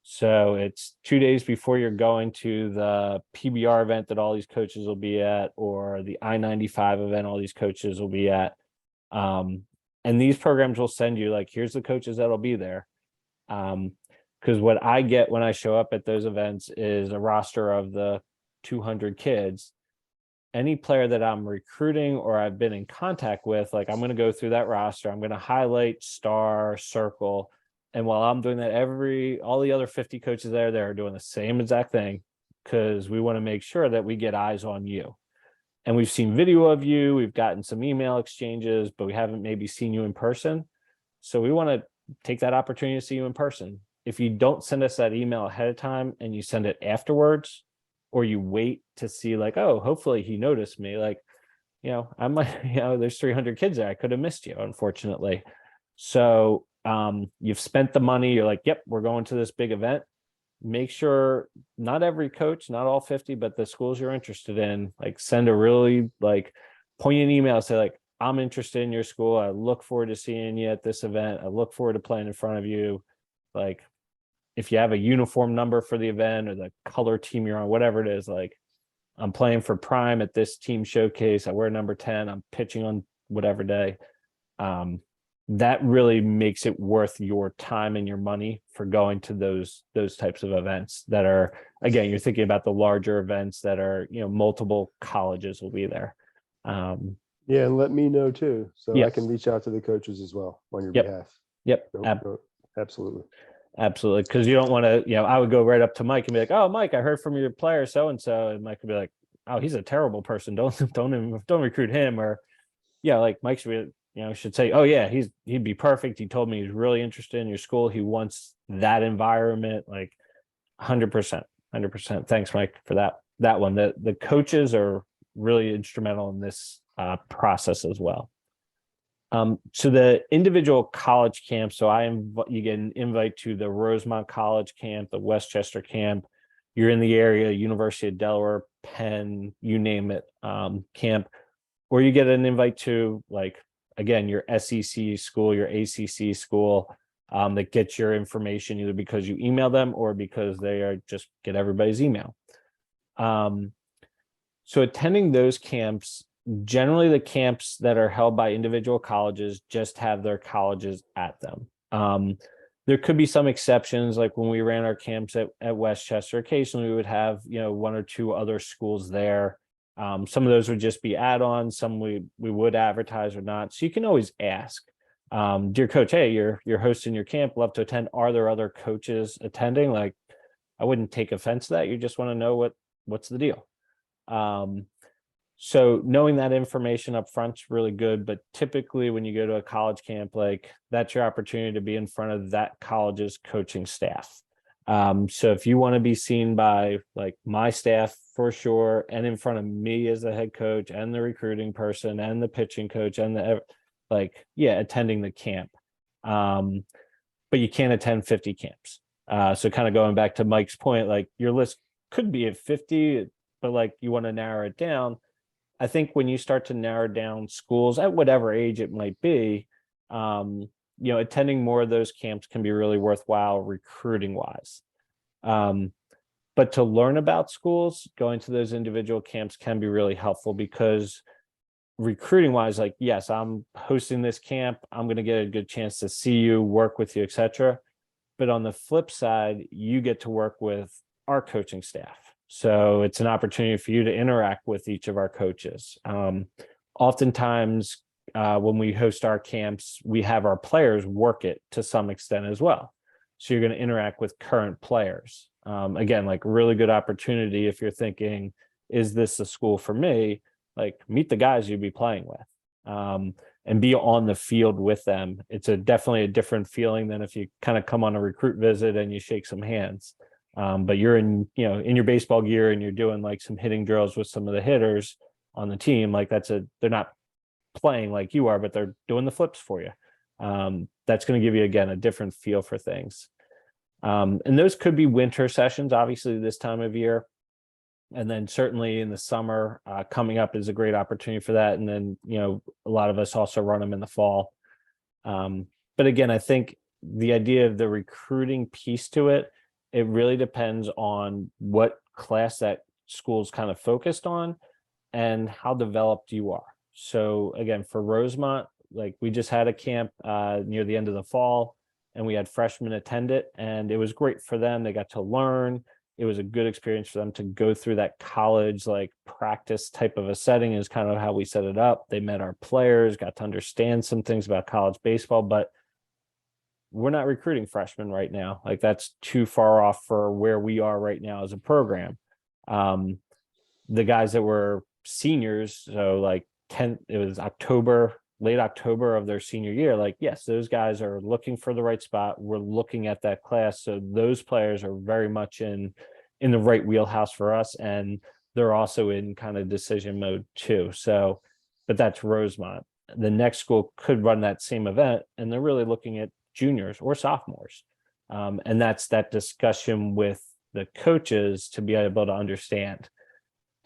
[SPEAKER 2] So it's 2 days before you're going to the PBR event that all these coaches will be at, or the I-95 event all these coaches will be at. And these programs will send you like, here's the coaches that'll be there. Because what I get when I show up at those events is a roster of the 200 kids. Any player that I'm recruiting or I've been in contact with, like I'm going to go through that roster. I'm going to highlight, star, circle. And while I'm doing that, all the other 50 coaches there are doing the same exact thing, because we want to make sure that we get eyes on you. And we've seen video of you, we've gotten some email exchanges, but we haven't maybe seen you in person. So we want to take that opportunity to see you in person. If you don't send us that email ahead of time and you send it afterwards, or you wait to see like, oh, hopefully he noticed me, like, I might, there's 300 kids there, I could have missed you, unfortunately. So you've spent the money, you're like, yep, we're going to this big event. Make sure not every coach, not all 50, but the schools you're interested in, like send a really like poignant email, say like, I'm interested in your school, I look forward to seeing you at this event, I look forward to playing in front of you. Like if you have a uniform number for the event or the color team you're on, whatever it is, like I'm playing for Prime at this team showcase, I wear number 10, I'm pitching on whatever day. That really makes it worth your time and your money for going to those types of events that are, again, you're thinking about the larger events that are, multiple colleges will be there.
[SPEAKER 1] Yeah, and let me know too, so I can reach out to the coaches as well on your behalf.
[SPEAKER 2] Yep.
[SPEAKER 1] Absolutely.
[SPEAKER 2] Absolutely. Because you don't want to, I would go right up to Mike and be like, oh, Mike, I heard from your player so-and-so. And Mike would be like, oh, he's a terrible person. Don't recruit him. Or like Mike should be, should say, oh yeah, he'd be perfect. He told me he's really interested in your school. He wants that environment, like 100%. Thanks, Mike, for that one. The coaches are really instrumental in this process as well. So the individual college camp, so you get an invite to the Rosemont College camp, the Westchester camp. You're in the area, University of Delaware, Penn, you name it, camp, or you get an invite to, like, again, your SEC school, your ACC school, that gets your information either because you email them or because they are just get everybody's email. So attending those camps, generally the camps that are held by individual colleges just have their colleges at them. There could be some exceptions, like when we ran our camps at Westchester, occasionally we would have, 1 or 2 other schools there. Some of those would just be add-ons, some we would advertise or not. So you can always ask, dear coach, hey, you're hosting your camp, love to attend. Are there other coaches attending? Like, I wouldn't take offense to that. You just want to know what's the deal. So knowing that information up front is really good, but typically when you go to a college camp, like that's your opportunity to be in front of that college's coaching staff. So if you want to be seen by like my staff for sure, and in front of me as the head coach and the recruiting person and the pitching coach and attending the camp. But you can't attend 50 camps. So kind of going back to Mike's point, like your list could be at 50, but like you want to narrow it down. I think when you start to narrow down schools at whatever age it might be, attending more of those camps can be really worthwhile recruiting wise. But to learn about schools, going to those individual camps can be really helpful because recruiting wise, like, yes, I'm hosting this camp. I'm going to get a good chance to see you, work with you, etc. But on the flip side, you get to work with our coaching staff. So it's an opportunity for you to interact with each of our coaches. Oftentimes, when we host our camps, we have our players work it to some extent as well. So you're going to interact with current players. Again, like really good opportunity if you're thinking, is this a school for me? Like meet the guys you'd be playing with. And be on the field with them. It's definitely a different feeling than if you kind of come on a recruit visit and you shake some hands. But you're in your baseball gear and you're doing like some hitting drills with some of the hitters on the team. Like they're not playing like you are, but they're doing the flips for you. That's going to give you, again, a different feel for things. And those could be winter sessions, obviously this time of year. And then certainly in the summer coming up is a great opportunity for that. And then, a lot of us also run them in the fall. But again, I think the idea of the recruiting piece to it, it really depends on what class that school's kind of focused on and how developed you are. So again, for Rosemont, like we just had a camp near the end of the fall and we had freshmen attend it and it was great for them. They got to learn. It was a good experience for them to go through that college like practice type of a setting is kind of how we set it up. They met our players, got to understand some things about college baseball, but we're not recruiting freshmen right now. Like that's too far off for where we are right now as a program. The guys that were seniors, so like it was late October of their senior year. Like, yes, those guys are looking for the right spot. We're looking at that class. So those players are very much in the right wheelhouse for us. And they're also in kind of decision mode too. So, but that's Rosemont. The next school could run that same event and they're really looking at juniors or sophomores. And that's that discussion with the coaches to be able to understand.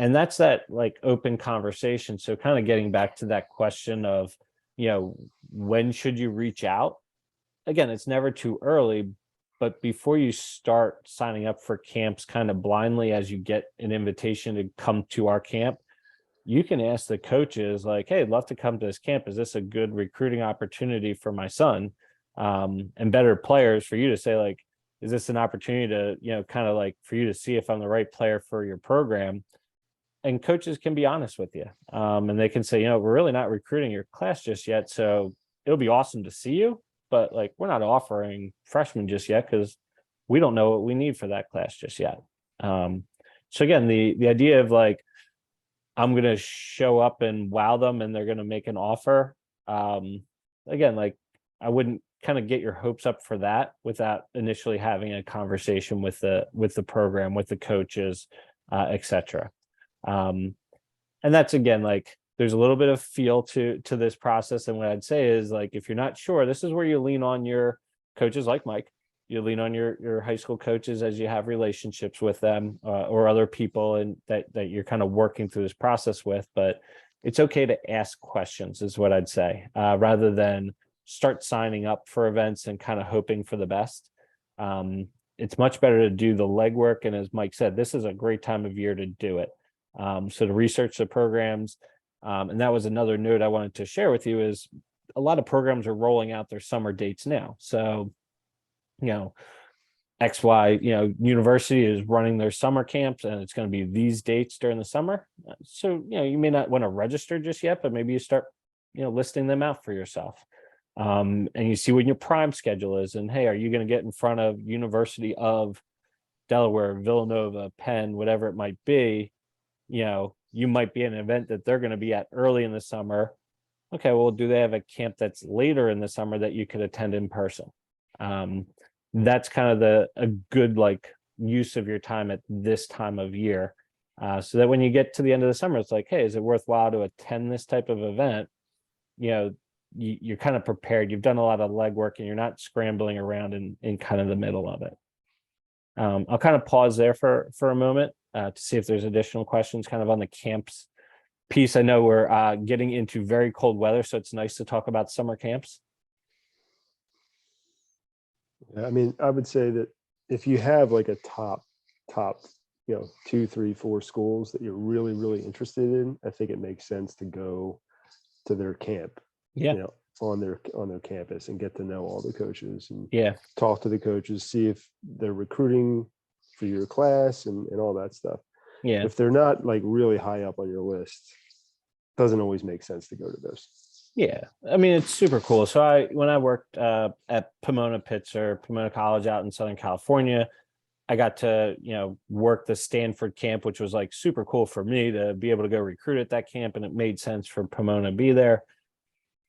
[SPEAKER 2] And that's that like open conversation. So kind of getting back to that question of, when should you reach out? Again, it's never too early, but before you start signing up for camps kind of blindly as you get an invitation to come to our camp, you can ask the coaches like, hey, I'd love to come to this camp. Is this a good recruiting opportunity for my son? And better players for you to say like, is this an opportunity to, kind of like for you to see if I'm the right player for your program? And coaches can be honest with you. And they can say, we're really not recruiting your class just yet. So it'll be awesome to see you, but like, we're not offering freshmen just yet because we don't know what we need for that class just yet. So again, the idea of like, I'm going to show up and wow them and they're going to make an offer. Again, like I wouldn't kind of get your hopes up for that without initially having a conversation with the program, with the coaches, etc. And that's, again, like there's a little bit of feel to this process. And what I'd say is like, if you're not sure, this is where you lean on your coaches like Mike. You lean on your high school coaches as you have relationships with them or other people and that you're kind of working through this process with. But it's okay to ask questions is what I'd say, rather than start signing up for events and kind of hoping for the best. It's much better to do the legwork. And as Mike said, this is a great time of year to do it. So to research the programs, and that was another note I wanted to share with you is a lot of programs are rolling out their summer dates now. So, XY, university is running their summer camps and it's going to be these dates during the summer. So, you may not want to register just yet, but maybe you start, listing them out for yourself. And you see when your prime schedule is, and hey, are you going to get in front of University of Delaware, Villanova, Penn, whatever it might be? You might be an event that they're going to be at early in the summer. Okay, well, do they have a camp that's later in the summer that you could attend in person? That's kind of a good like use of your time at this time of year. So that when you get to the end of the summer, it's like, hey, is it worthwhile to attend this type of event? You're kind of prepared. You've done a lot of legwork and you're not scrambling around in kind of the middle of it. I'll kind of pause there for a moment to see if there's additional questions kind of on the camps piece. I know we're getting into very cold weather, so it's nice to talk about summer camps.
[SPEAKER 1] Yeah, I mean, I would say that if you have like a top, 2, 3, 4 schools that you're really, really interested in, I think it makes sense to go to their camp,
[SPEAKER 2] Yeah.
[SPEAKER 1] on their campus and get to know all the coaches and
[SPEAKER 2] Yeah.
[SPEAKER 1] talk to the coaches, see if they're recruiting for your class and all that stuff.
[SPEAKER 2] Yeah.
[SPEAKER 1] If they're not like really high up on your list, doesn't always make sense to go to those.
[SPEAKER 2] Yeah. I mean, it's super cool. So when I worked at Pomona College out in Southern California, I got to, work the Stanford camp, which was like super cool for me to be able to go recruit at that camp. And it made sense for Pomona to be there.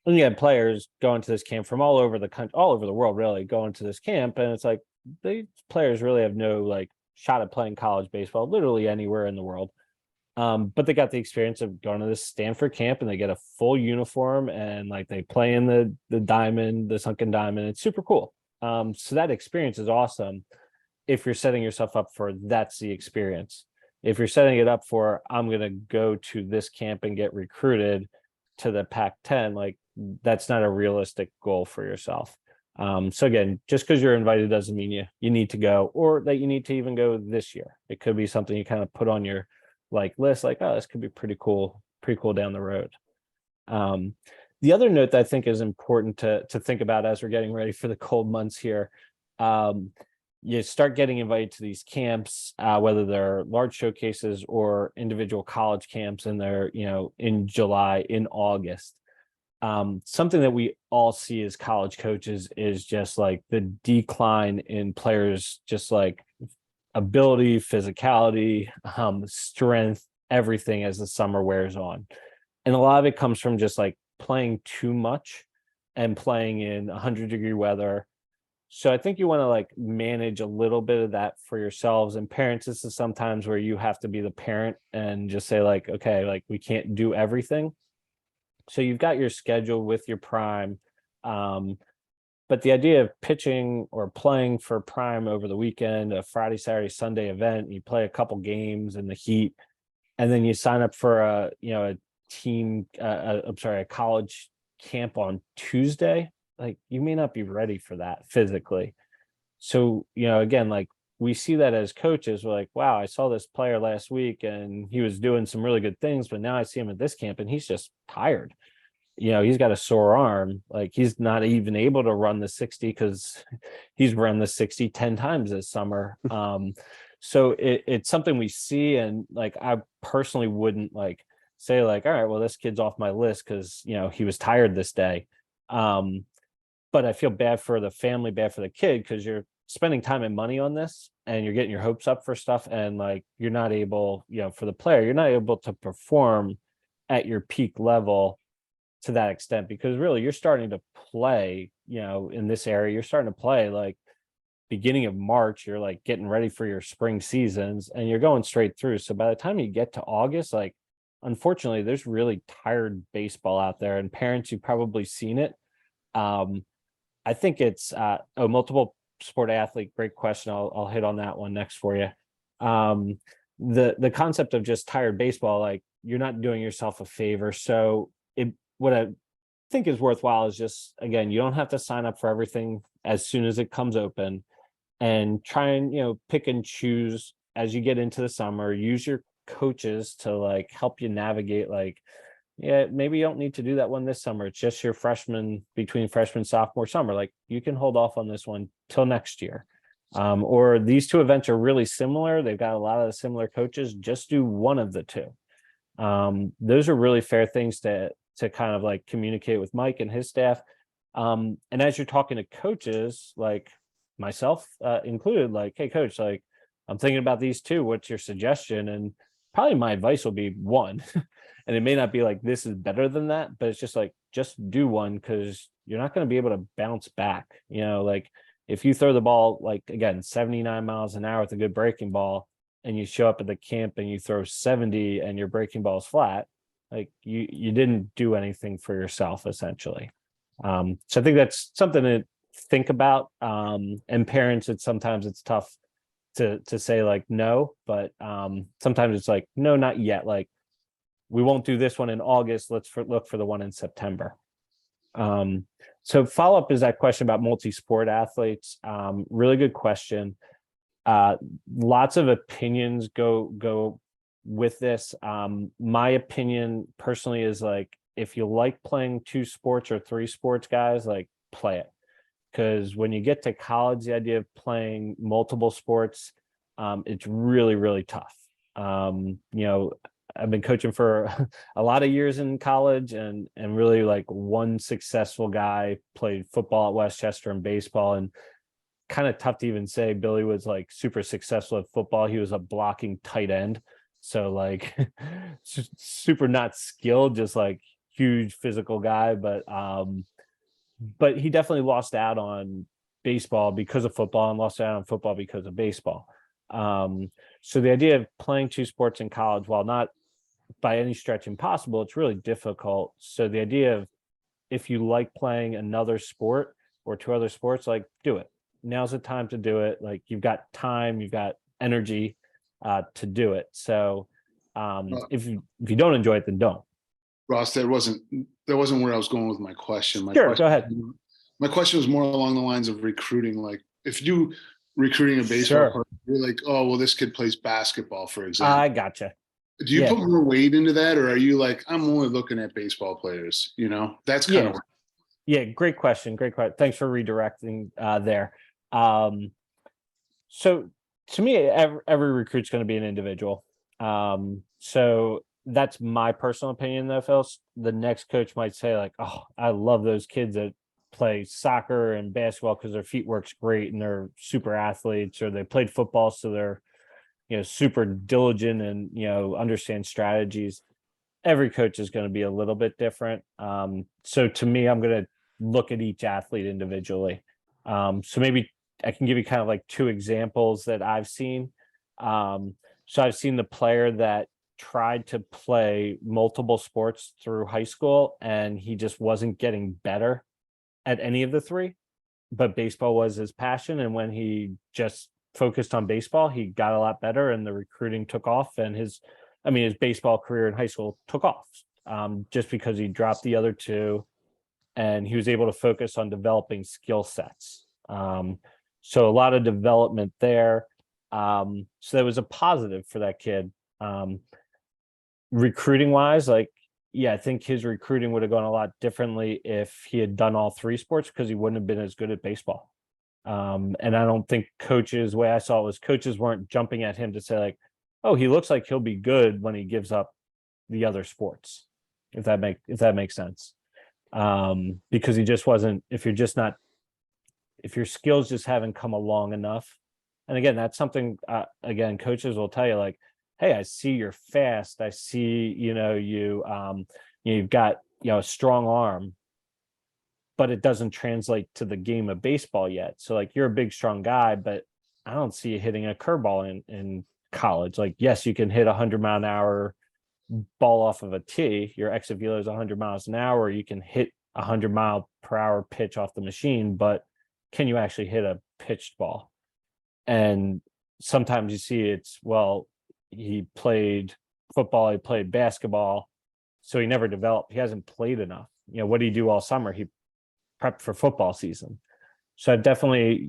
[SPEAKER 2] And you had players going to this camp from all over the country, all over the world, really going to this camp. And it's like, these players really have no like shot at playing college baseball, literally anywhere in the world. But they got the experience of going to this Stanford camp and they get a full uniform and like they play in the diamond, the sunken diamond. It's super cool. So that experience is awesome if you're setting yourself up for that's the experience. If you're setting it up for I'm going to go to this camp and get recruited to the Pac-10, like that's not a realistic goal for yourself. So again, just because you're invited doesn't mean you need to go or that you need to even go this year. It could be something you kind of put on your like list, like, oh, this could be pretty cool down the road. The other note that I think is important to think about as we're getting ready for the cold months here, you start getting invited to these camps, whether they're large showcases or individual college camps, and they're in July, in August. Something that we all see as college coaches is just like the decline in players, just like ability, physicality, strength, everything as the summer wears on. And a lot of it comes from just like playing too much and playing in 100-degree weather. So I think you want to like manage a little bit of that for yourselves. And parents, this is sometimes where you have to be the parent and just say like, okay, like we can't do everything. So you've got your schedule with your prime. But the idea of pitching or playing for prime over the weekend, a Friday, Saturday, Sunday event, you play a couple games in the heat, and then you sign up for a team, a college camp on Tuesday. Like you may not be ready for that physically. So, again, like we see that as coaches, we're like, wow, I saw this player last week and he was doing some really good things, but now I see him at this camp and he's just tired. He's got a sore arm. Like he's not even able to run the 60 because he's run the 60 10 times this summer. So it's something we see. And like, I personally wouldn't like say like, all right, well, this kid's off my list because, he was tired this day. But I feel bad for the family, bad for the kid, because you're spending time and money on this and you're getting your hopes up for stuff. And like, you're not able, for the player, you're not able to perform at your peak level to that extent, because really you're starting to play, in this area, you're starting to play like beginning of March, you're like getting ready for your spring seasons and you're going straight through. So by the time you get to August, like, unfortunately, there's really tired baseball out there, and parents, you've probably seen it. I think it's a multiple sport athlete. Great question. I'll hit on that one next for you. The concept of just tired baseball, like you're not doing yourself a favor. So what I think is worthwhile is just, again, you don't have to sign up for everything as soon as it comes open, and try and, pick and choose as you get into the summer. Use your coaches to like help you navigate, like, yeah, maybe you don't need to do that one this summer. It's just your between freshman, sophomore summer. Like you can hold off on this one till next year. Or these two events are really similar. They've got a lot of similar coaches. Just do one of the two. Those are really fair things to kind of like communicate with Mike and his staff. And as you're talking to coaches, like myself included, like, hey, coach, like I'm thinking about these two. What's your suggestion? And probably my advice will be one. And it may not be like this is better than that, but it's just like just do one because you're not going to be able to bounce back. Like if you throw the ball like again 79 miles an hour with a good breaking ball, and you show up at the camp and you throw 70 and your breaking ball is flat, like you didn't do anything for yourself essentially. So I think that's something to think about. And parents, sometimes it's tough to say like no, but sometimes it's like no, not yet. Like we won't do this one in August. Let's look for the one in September. So follow up is that question about multi-sport athletes. Really good question. Lots of opinions go with this. My opinion personally is like if you like playing 2 sports or 3 sports, guys, like play it. Because when you get to college, the idea of playing multiple sports, it's really, really tough. I've been coaching for a lot of years in college, and really like one successful guy played football at Westchester and baseball, and kind of tough to even say Billy was like super successful at football. He was a blocking tight end. So like super not skilled, just like huge physical guy. But he definitely lost out on baseball because of football and lost out on football because of baseball. So the idea of playing 2 sports in college, while not by any stretch impossible, it's really difficult. So the idea of if you like playing another sport or 2 other sports, like do it. Now's the time to do it. Like you've got time, you've got energy to do it. So if you don't enjoy it, then don't.
[SPEAKER 3] Ross, that wasn't where I was going with my question.
[SPEAKER 2] Sure, go ahead.
[SPEAKER 3] My question was more along the lines of recruiting. Like if you recruiting a baseball player, you're like, oh well, this kid plays basketball, for example.
[SPEAKER 2] I gotcha.
[SPEAKER 3] Do you put more weight into that, or are you like, I'm only looking at baseball players? That's kind of.
[SPEAKER 2] Yeah, great question. Great question. Thanks for redirecting there. So to me, every recruit's going to be an individual. So that's my personal opinion, though, Phil. The next coach might say like, oh, I love those kids that play soccer and basketball because their feet works great and they're super athletes, or they played football, so they're super diligent and understand strategies. Every coach is going to be a little bit different. So to me, I'm going to look at each athlete individually. So maybe I can give you kind of like 2 examples that I've seen. So I've seen the player that tried to play multiple sports through high school, and he just wasn't getting better at any of the 3, but baseball was his passion. And when he just focused on baseball, he got a lot better, and the recruiting took off, and his baseball career in high school took off just because he dropped the other 2 and he was able to focus on developing skill sets. So a lot of development there. So that was a positive for that kid. Recruiting wise, like, yeah, I think his recruiting would have gone a lot differently if he had done all 3 sports, because he wouldn't have been as good at baseball. And I don't think coaches, the way I saw it was coaches weren't jumping at him to say like, oh, he looks like he'll be good when he gives up the other sports, if that makes sense. Because he just wasn't, if your skills just haven't come along enough. And again, that's something, again, coaches will tell you like, hey, I see you're fast. I see, you've got, a strong arm, but it doesn't translate to the game of baseball yet. So like, you're a big, strong guy, but I don't see you hitting a curveball in college. Like, yes, you can hit 100-mile-an-hour ball off of a tee. Your exit velo is 100 miles an hour. You can hit 100-mile-per-hour pitch off the machine, but can you actually hit a pitched ball? And sometimes you see it's, well, he played football, he played basketball, so he never developed. He hasn't played enough. What do you do all summer? He prepped for football season. So I definitely,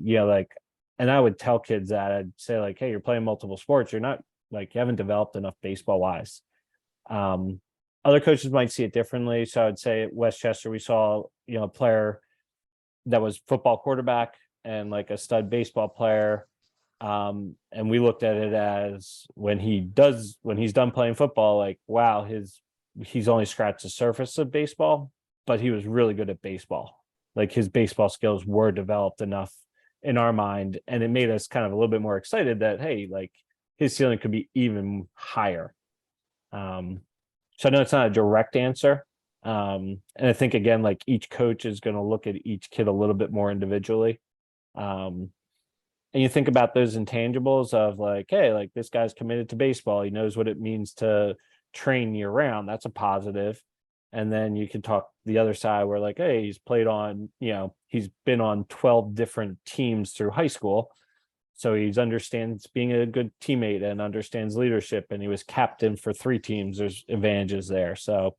[SPEAKER 2] and I would tell kids that. I'd say like, hey, you're playing multiple sports. You're not like, you haven't developed enough baseball wise. Other coaches might see it differently. So I would say at Westchester, we saw, a player that was football quarterback and like a stud baseball player. And we looked at it as when he's done playing football, like, wow, he's only scratched the surface of baseball, but he was really good at baseball. Like his baseball skills were developed enough in our mind, and it made us kind of a little bit more excited that, hey, like his ceiling could be even higher. So I know it's not a direct answer. And I think again, like each coach is going to look at each kid a little bit more individually. And you think about those intangibles of like, hey, like this guy's committed to baseball. He knows what it means to train year round. That's a positive. And then you can talk the other side where like, hey, he's played on, he's been on 12 different teams through high school. So he understands being a good teammate and understands leadership. And he was captain for 3 teams. There's advantages there. So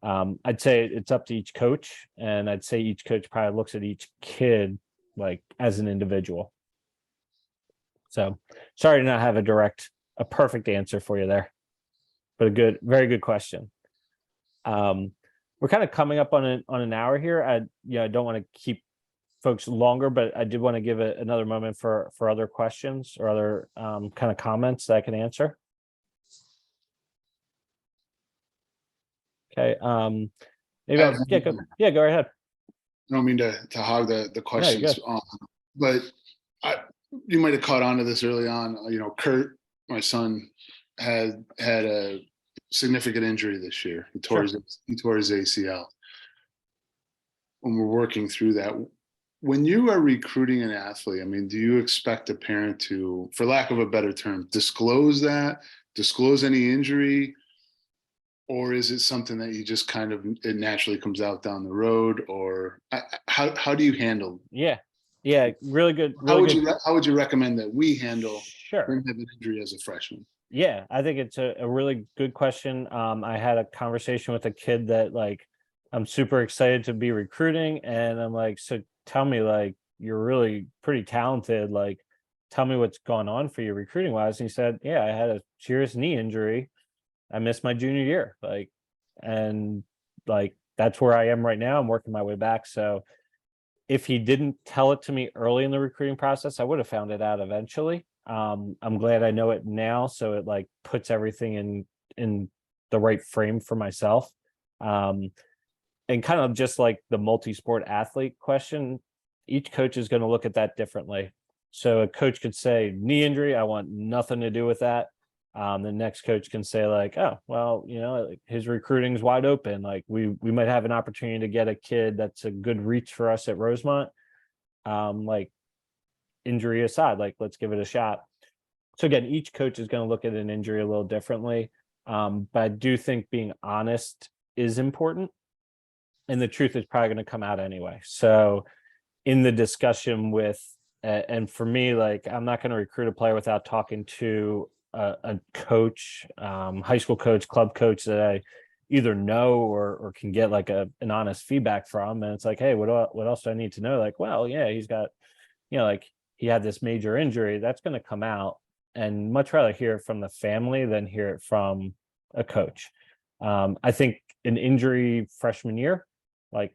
[SPEAKER 2] I'd say it's up to each coach. And I'd say each coach probably looks at each kid like as an individual. So sorry to not have a perfect answer for you there, but very good question. We're kind of coming up on an hour here. I don't want to keep folks longer, but I did want to give it another moment for other questions or other kind of comments that I can answer. Okay. Maybe go right ahead.
[SPEAKER 3] I don't mean to hog the questions, but you might have caught on to this early on. Kurt, my son, had a significant injury this year. He tore his ACL. When we're working through that, when you are recruiting an athlete, I mean, do you expect a parent to, for lack of a better term, disclose any injury? Or is it something that you just kind of, it naturally comes out down the road? Or how do you handle?
[SPEAKER 2] Yeah, really good.
[SPEAKER 3] How would you recommend that we handle him having an injury as a freshman?
[SPEAKER 2] Yeah, I think it's a really good question. I had a conversation with a kid that like, I'm super excited to be recruiting. And I'm like, so tell me, like, you're really pretty talented. Like, tell me what's going on for you recruiting wise. And he said, yeah, I had a serious knee injury. I missed my junior year. And that's where I am right now. I'm working my way back. So if he didn't tell it to me early in the recruiting process, I would have found it out eventually. I'm glad I know it now. So it like puts everything in the right frame for myself. And kind of just like the multi-sport athlete question, each coach is going to look at that differently. So a coach could say knee injury, I want nothing to do with that. The next coach can say like, oh, well, like his recruiting is wide open. Like we might have an opportunity to get a kid that's a good reach for us at Rosemont. Like injury aside, like let's give it a shot. So again, each coach is going to look at an injury a little differently. But I do think being honest is important. And the truth is probably going to come out anyway. So in the discussion with, and for me, like, I'm not going to recruit a player without talking to a coach, high school coach, club coach that I either know or can get like an honest feedback from. And it's like, hey, what else do I need to know? Like, well, yeah, he's got, like he had this major injury that's going to come out, and much rather hear it from the family than hear it from a coach. I think an injury freshman year, like,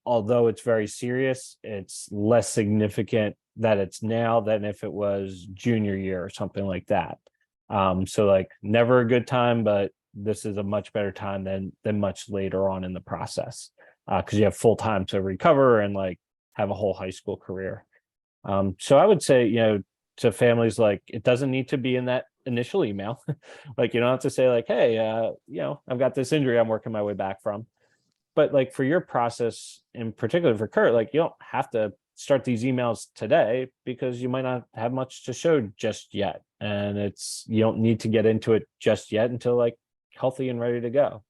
[SPEAKER 2] although it's very serious, it's less significant that it's now than if it was junior year or something like that. So like never a good time, but this is a much better time than much later on in the process, because you have full time to recover and like have a whole high school career. So I would say, to families, like it doesn't need to be in that initial email. Like you don't have to say like, hey, I've got this injury I'm working my way back from. But like for your process, in particular for Kurt, like you don't have to start these emails today because you might not have much to show just yet. And you don't need to get into it just yet until like healthy and ready to go.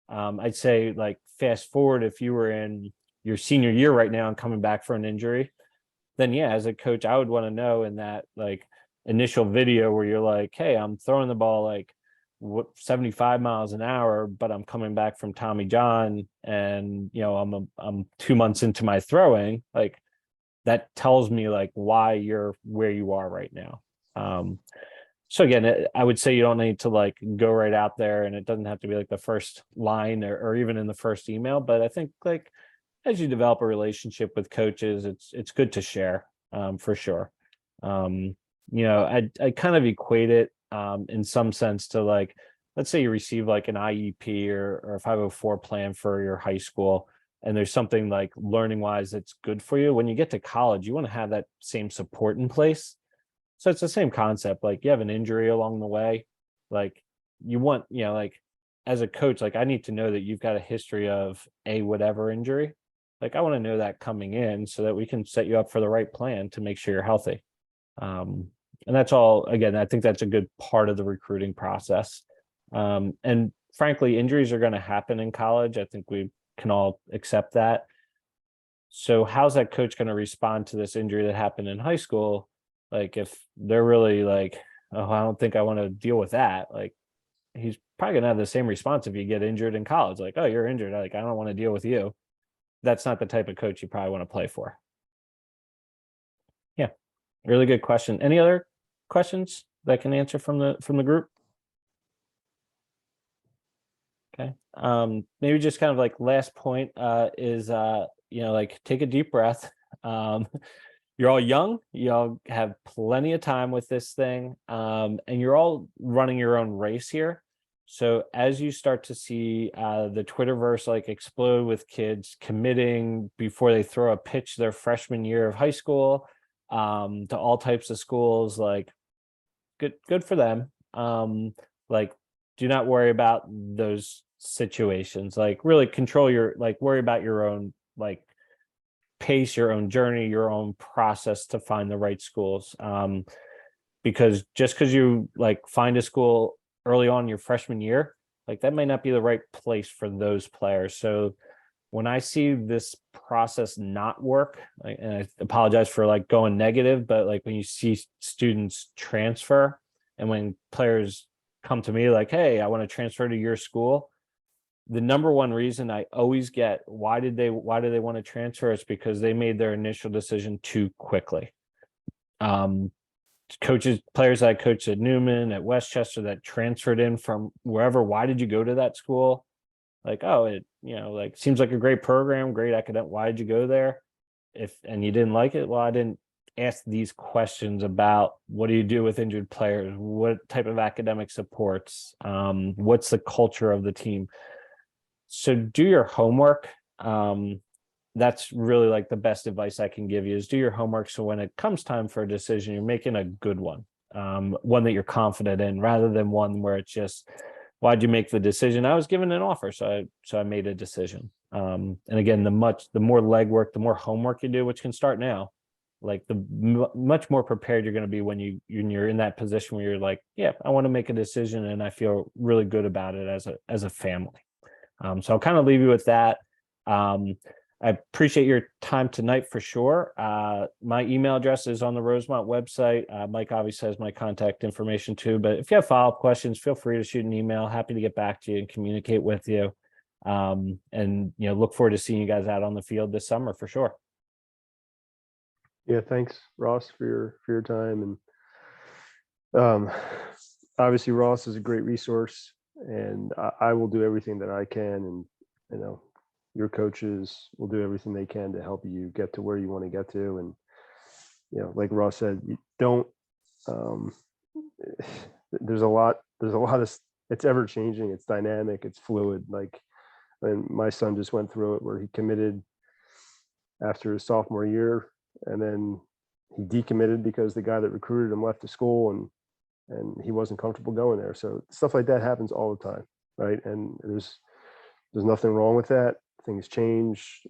[SPEAKER 2] I'd say like fast forward, if you were in your senior year right now and coming back for an injury, then yeah, as a coach, I would want to know in that like initial video where you're like, hey, I'm throwing the ball like 75 miles an hour, but I'm coming back from Tommy John and I'm 2 months into my throwing, like that tells me like why you're where you are right now. So again, I would say you don't need to like go right out there, and it doesn't have to be like the first line or even in the first email, but I think like as you develop a relationship with coaches, it's good to share, for sure. I kind of equate it in some sense to like, let's say you receive like an IEP or a 504 plan for your high school, and there's something like learning wise that's good for you. When you get to college, you want to have that same support in place. So it's the same concept. Like you have an injury along the way, like you want, like as a coach, like I need to know that you've got a history of a whatever injury. Like I want to know that coming in so that we can set you up for the right plan to make sure you're healthy. Um, and that's all, again, I think that's a good part of the recruiting process. And frankly, injuries are going to happen in college. I think we can all accept that. So how's that coach going to respond to this injury that happened in high school? Like if they're really like, oh, I don't think I want to deal with that. Like he's probably gonna have the same response if you get injured in college. Like, oh, you're injured. Like, I don't want to deal with you. That's not the type of coach you probably want to play for. Yeah, really good question. Any other questions that I can answer from the group? Okay. Maybe just kind of like last point is like take a deep breath. Um, you're all young, you all have plenty of time with this thing, and you're all running your own race here. So as you start to see the Twitterverse like explode with kids committing before they throw a pitch their freshman year of high school to all types of schools, like good for them. Like do not worry about those situations. Like really control your, like worry about your own like pace, your own journey, your own process to find the right schools. Because just because you like find a school early on in your freshman year, like that might not be the right place for those players. So when I see this process not work, and I apologize for like going negative, but like when you see students transfer and when players come to me like, hey, I want to transfer to your school, the number one reason I always get, why do they want to transfer? It's because they made their initial decision too quickly. Players that I coached at Newman, at Westchester that transferred in from wherever, why did you go to that school? Like, oh, it, like seems like a great program, great academic. Why did you go there? And you didn't like it? Well, I didn't ask these questions about what do you do with injured players? What type of academic supports? What's the culture of the team? So do your homework. That's really like the best advice I can give you is do your homework. So when it comes time for a decision, you're making a good one, one that you're confident in, rather than one where it's just, why'd you make the decision? I was given an offer, so I made a decision. And again, the more legwork, the more homework you do, which can start now, like the much more prepared you're going to be when you're in that position where you're like, yeah, I want to make a decision and I feel really good about it as a family. So I'll kind of leave you with that. I appreciate your time tonight for sure. My email address is on the Rosemont website. Mike obviously has my contact information too, but if you have follow-up questions, feel free to shoot an email. Happy to get back to you and communicate with you. And look forward to seeing you guys out on the field this summer for sure.
[SPEAKER 1] Yeah, thanks, Ross, for your time. And obviously Ross is a great resource, and I will do everything that I can, and your coaches will do everything they can to help you get to where you want to get to. And like Ross said, you don't there's a lot of, it's ever changing, it's dynamic, it's fluid. Like, and my son just went through it where he committed after his sophomore year, and then he decommitted because the guy that recruited him left the school, and he wasn't comfortable going there. So stuff like that happens all the time, right? And there's nothing wrong with that. Things change,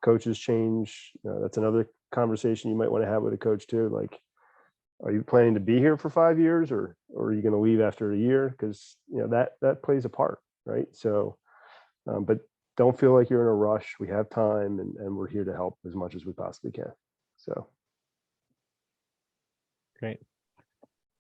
[SPEAKER 1] coaches change. That's another conversation you might want to have with a coach too. Like, are you planning to be here for 5 years, or are you going to leave after a year? Because that plays a part, right? So, but don't feel like you're in a rush. We have time, and we're here to help as much as we possibly can. So,
[SPEAKER 2] great.